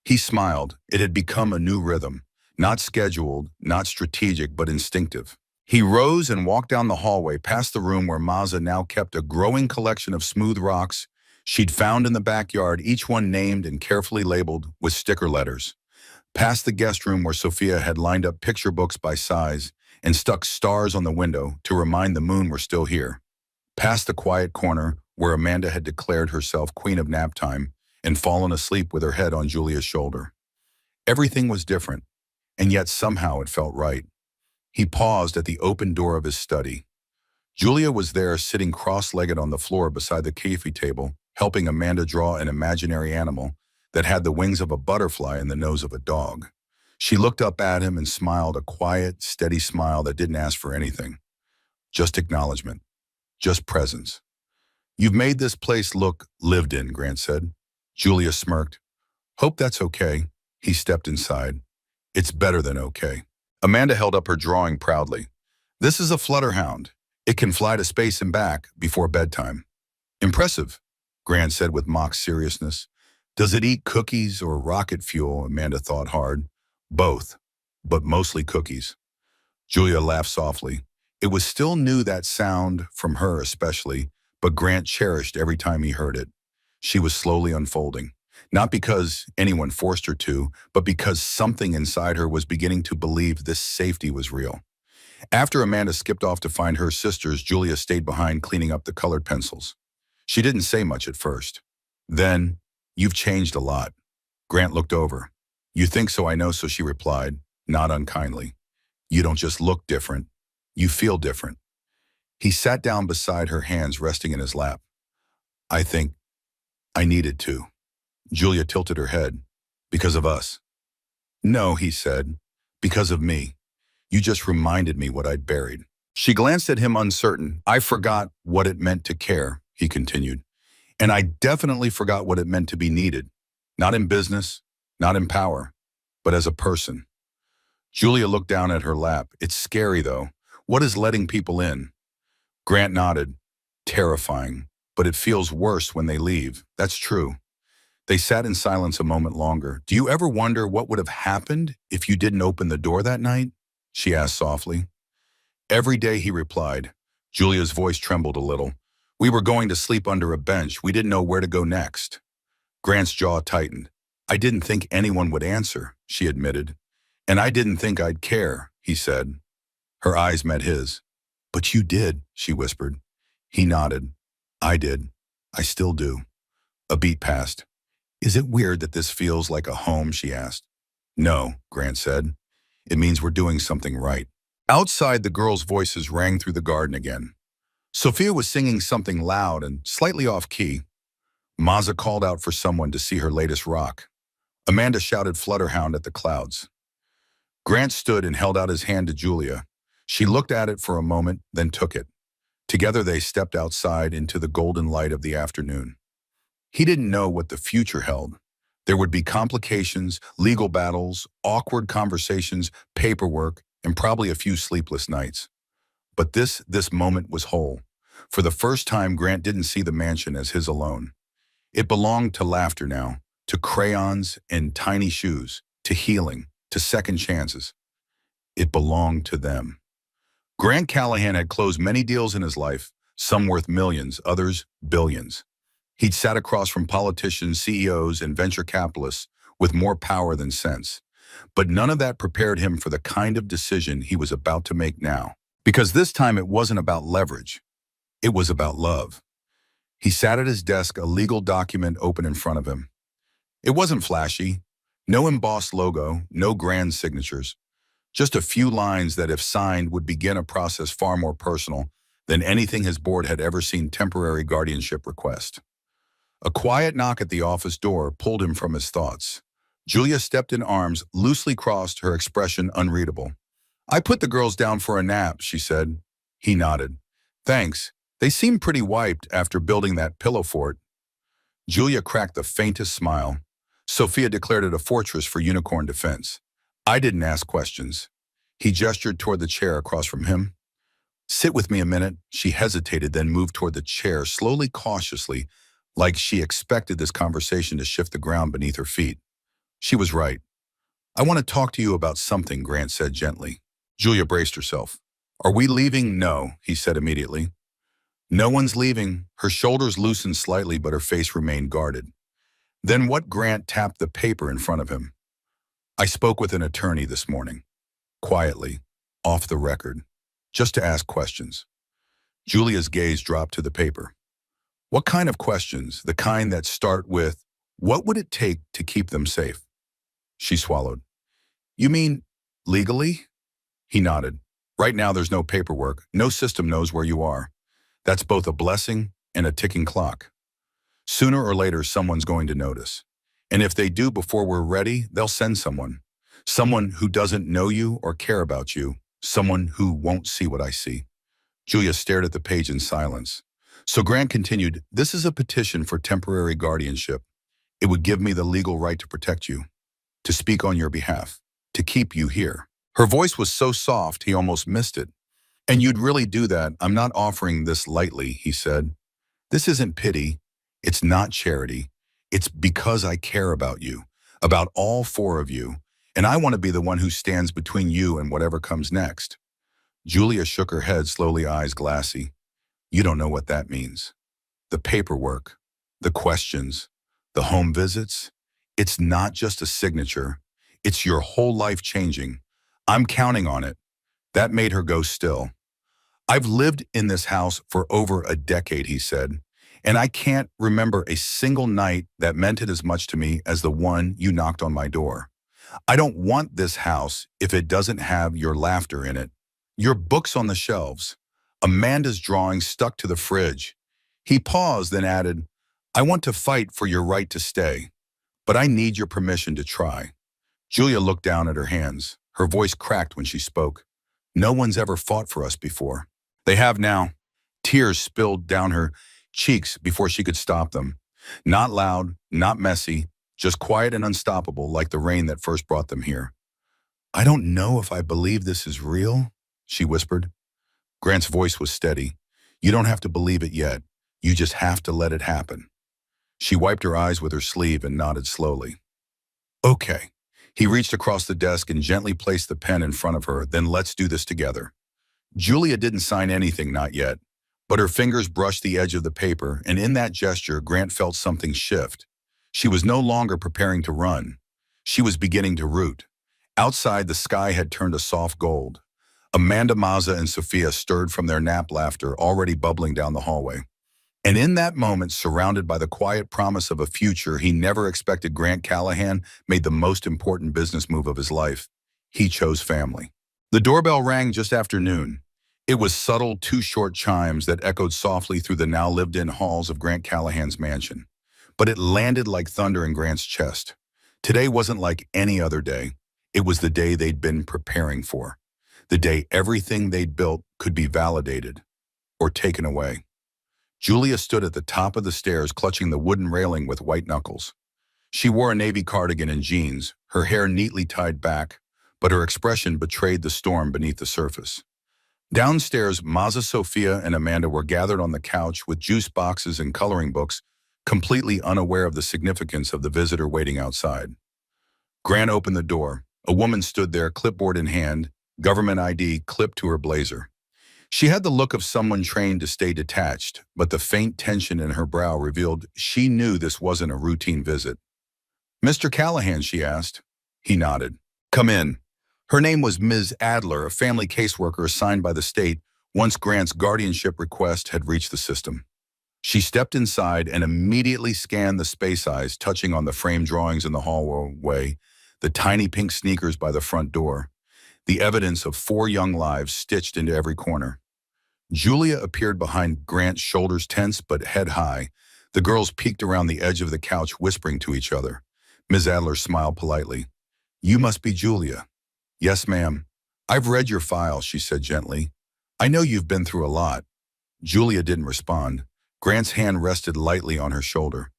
He smiled. It had become a new rhythm, not scheduled, not strategic, but instinctive. He rose and walked down the hallway, past the room where Maza now kept a growing collection of smooth rocks she'd found in the backyard, each one named and carefully labeled with sticker letters. Past the guest room where Sophia had lined up picture books by size and stuck stars on the window to remind the moon we're still here. Past the quiet corner where Amanda had declared herself queen of nap time and fallen asleep with her head on Julia's shoulder. Everything was different, and yet somehow it felt right. He paused at the open door of his study. Julia was there, sitting cross-legged on the floor beside the coffee table, helping Amanda draw an imaginary animal that had the wings of a butterfly and the nose of a dog. She looked up at him and smiled, a quiet, steady smile that didn't ask for anything. Just acknowledgement. Just presence. You've made this place look lived in, Grant said. Julia smirked. Hope that's okay. He stepped inside. It's better than okay. Amanda held up her drawing proudly. This is a flutterhound. It can fly to space and back before bedtime. Impressive, Grant said with mock seriousness. Does it eat cookies or rocket fuel? Amanda thought hard. Both, but mostly cookies. Julia laughed softly. It was still new, that sound, from her especially, but Grant cherished every time he heard it. She was slowly unfolding. Not because anyone forced her to, but because something inside her was beginning to believe this safety was real. After Amanda skipped off to find her sisters, Julia stayed behind cleaning up the colored pencils. She didn't say much at first. Then, you've changed a lot. Grant looked over. You think so, I know, so she replied, not unkindly. You don't just look different. You feel different. He sat down beside her, hands resting in his lap. I think I needed to. Julia tilted her head. Because of us. No, he said. Because of me. You just reminded me what I'd buried. She glanced at him uncertain. I forgot what it meant to care, he continued. And I definitely forgot what it meant to be needed. Not in business, not in power, but as a person. Julia looked down at her lap. It's scary, though. What is letting people in? Grant nodded. Terrifying. But it feels worse when they leave. That's true. They sat in silence a moment longer. Do you ever wonder what would have happened if you didn't open the door that night? She asked softly. Every day, he replied. Julia's voice trembled a little. We were going to sleep under a bench. We didn't know where to go next. Grant's jaw tightened. I didn't think anyone would answer, she admitted. And I didn't think I'd care, he said. Her eyes met his. But you did, she whispered. He nodded. I did. I still do. A beat passed. Is it weird that this feels like a home, she asked. No, Grant said. It means we're doing something right. Outside, the girls' voices rang through the garden again. Sophia was singing something loud and slightly off-key. Maza called out for someone to see her latest rock. Amanda shouted Flutterhound at the clouds. Grant stood and held out his hand to Julia. She looked at it for a moment, then took it. Together they stepped outside into the golden light of the afternoon. He didn't know what the future held. There would be complications, legal battles, awkward conversations, paperwork, and probably a few sleepless nights. But this moment was whole. For the first time, Grant didn't see the mansion as his alone. It belonged to laughter now, to crayons and tiny shoes, to healing, to second chances. It belonged to them. Grant Callahan had closed many deals in his life, some worth millions, others billions. He'd sat across from politicians, CEOs, and venture capitalists with more power than sense. But none of that prepared him for the kind of decision he was about to make now. Because this time it wasn't about leverage. It was about love. He sat at his desk, a legal document open in front of him. It wasn't flashy. No embossed logo, no grand signatures. Just a few lines that, if signed, would begin a process far more personal than anything his board had ever seen. Temporary guardianship request. A quiet knock at the office door pulled him from his thoughts. Julia stepped in, arms loosely crossed, her expression unreadable. I put the girls down for a nap, she said. He nodded. Thanks. They seem pretty wiped after building that pillow fort. Julia cracked the faintest smile. Sophia declared it a fortress for unicorn defense. I didn't ask questions. He gestured toward the chair across from him. Sit with me a minute. She hesitated, then moved toward the chair, slowly, cautiously, like she expected this conversation to shift the ground beneath her feet. She was right. I want to talk to you about something, Grant said gently. Julia braced herself. Are we leaving? No, he said immediately. No one's leaving. Her shoulders loosened slightly, but her face remained guarded. Then what? Grant tapped the paper in front of him. I spoke with an attorney this morning. Quietly, off the record, just to ask questions. Julia's gaze dropped to the paper. What kind of questions? The kind that start with, what would it take to keep them safe? She swallowed. You mean legally? He nodded. Right now there's no paperwork. No system knows where you are. That's both a blessing and a ticking clock. Sooner or later, someone's going to notice. And if they do before we're ready, they'll send someone. Someone who doesn't know you or care about you. Someone who won't see what I see. Julia stared at the page in silence. So Grant continued, this is a petition for temporary guardianship. It would give me the legal right to protect you, to speak on your behalf, to keep you here. Her voice was so soft he almost missed it. And you'd really do that? I'm not offering this lightly, he said. This isn't pity. It's not charity. It's because I care about you, about all four of you, and I want to be the one who stands between you and whatever comes next. Julia shook her head, slowly, eyes glassy. You don't know what that means. The paperwork, the questions, the home visits. It's not just a signature. It's your whole life changing. I'm counting on it. That made her go still. I've lived in this house for over a decade, he said, and I can't remember a single night that meant it as much to me as the one you knocked on my door. I don't want this house if it doesn't have your laughter in it, your books on the shelves, Amanda's drawings stuck to the fridge. He paused, then added, I want to fight for your right to stay, but I need your permission to try. Julia looked down at her hands. Her voice cracked when she spoke. No one's ever fought for us before. They have now. Tears spilled down her cheeks before she could stop them. Not loud, not messy, just quiet and unstoppable like the rain that first brought them here. I don't know if I believe this is real, she whispered. Grant's voice was steady. You don't have to believe it yet. You just have to let it happen. She wiped her eyes with her sleeve and nodded slowly. Okay. He reached across the desk and gently placed the pen in front of her. Then let's do this together. Julia didn't sign anything, not yet, but her fingers brushed the edge of the paper, and in that gesture, Grant felt something shift. She was no longer preparing to run. She was beginning to root. Outside, the sky had turned a soft gold. Amanda, Maza, and Sophia stirred from their nap laughter, already bubbling down the hallway. And in that moment, surrounded by the quiet promise of a future he never expected, Grant Callahan made the most important business move of his life. He chose family. The doorbell rang just after noon. It was subtle, two short chimes that echoed softly through the now lived-in halls of Grant Callahan's mansion. But it landed like thunder in Grant's chest. Today wasn't like any other day. It was the day they'd been preparing for. The day everything they'd built could be validated or taken away. Julia stood at the top of the stairs, clutching the wooden railing with white knuckles. She wore a navy cardigan and jeans, her hair neatly tied back, but her expression betrayed the storm beneath the surface. Downstairs, Maza, Sophia, and Amanda were gathered on the couch with juice boxes and coloring books, completely unaware of the significance of the visitor waiting outside. Grant opened the door. A woman stood there, clipboard in hand, government ID clipped to her blazer. She had the look of someone trained to stay detached, but the faint tension in her brow revealed she knew this wasn't a routine visit. Mr. Callahan, she asked. He nodded. Come in. Her name was Ms. Adler, a family caseworker assigned by the state once Grant's guardianship request had reached the system. She stepped inside and immediately scanned the space eyes touching on the framed drawings in the hallway, the tiny pink sneakers by the front door, the evidence of 4 young lives stitched into every corner. Julia appeared behind Grant's shoulders tense but head high. The girls peeked around the edge of the couch, whispering to each other. Ms. Adler smiled politely. You must be Julia. Yes, ma'am. I've read your file, she said gently. I know you've been through a lot. Julia didn't respond. Grant's hand rested lightly on her shoulder.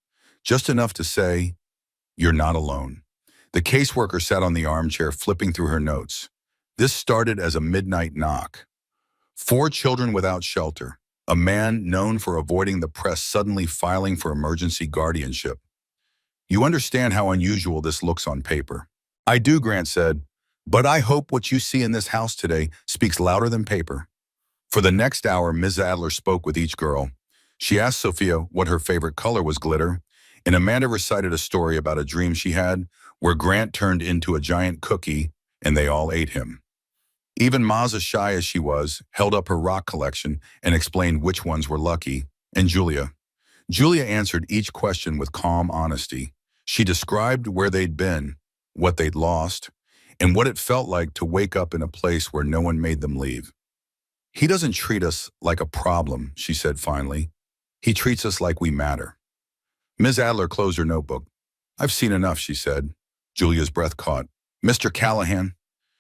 Just enough to say, you're not alone. The caseworker sat on the armchair, flipping through her notes. This started as a midnight knock. 4 children without shelter. A man known for avoiding the press suddenly filing for emergency guardianship. You understand how unusual this looks on paper. I do, Grant said. But I hope what you see in this house today speaks louder than paper. For the next hour, Ms. Adler spoke with each girl. She asked Sophia what her favorite color was, glitter, and Amanda recited a story about a dream she had where Grant turned into a giant cookie and they all ate him. Even Maza, shy as she was, held up her rock collection and explained which ones were lucky, and Julia. Julia answered each question with calm honesty. She described where they'd been, what they'd lost, and what it felt like to wake up in a place where no one made them leave. He doesn't treat us like a problem, she said finally. He treats us like we matter. Ms. Adler closed her notebook. I've seen enough, she said. Julia's breath caught. Mr. Callahan,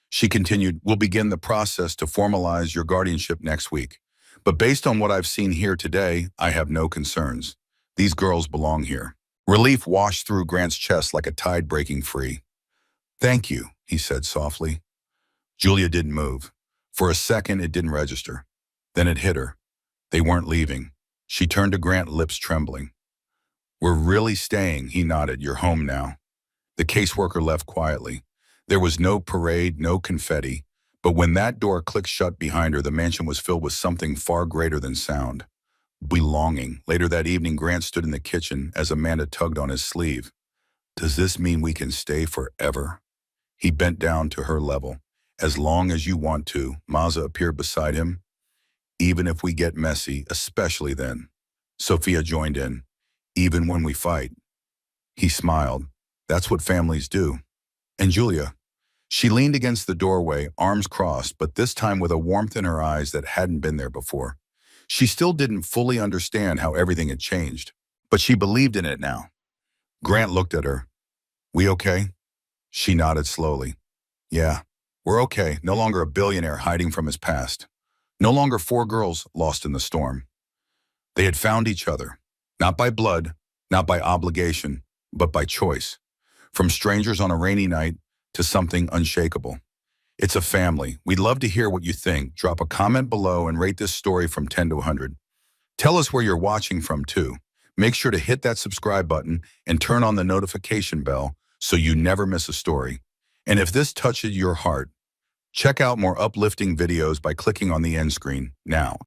she continued, we'll begin the process to formalize your guardianship next week. But based on what I've seen here today, I have no concerns. These girls belong here. Relief washed through Grant's chest like a tide breaking free. Thank you, he said softly. Julia didn't move. For a second, it didn't register. Then it hit her. They weren't leaving. She turned to Grant, lips trembling. We're really staying, he nodded. You're home now. The caseworker left quietly. There was no parade, no confetti. But when that door clicked shut behind her, the mansion was filled with something far greater than sound. Belonging. Later that evening, Grant stood in the kitchen as Amanda tugged on his sleeve. Does this mean we can stay forever? He bent down to her level. As long as you want to, Maza appeared beside him. Even if we get messy, especially then. Sophia joined in. Even when we fight. He smiled. That's what families do. And Julia? She leaned against the doorway, arms crossed, but this time with a warmth in her eyes that hadn't been there before. She still didn't fully understand how everything had changed, but she believed in it now. Grant looked at her. We okay? She nodded slowly. Yeah, we're okay. No longer a billionaire hiding from his past. No longer four girls lost in the storm. They had found each other, not by blood, not by obligation, but by choice. From strangers on a rainy night to something unshakable. It's a family. We'd love to hear what you think. Drop a comment below and rate this story from 10 to 100. Tell us where you're watching from too. Make sure to hit that subscribe button and turn on the notification bell so you never miss a story. And if this touches your heart, check out more uplifting videos by clicking on the end screen now.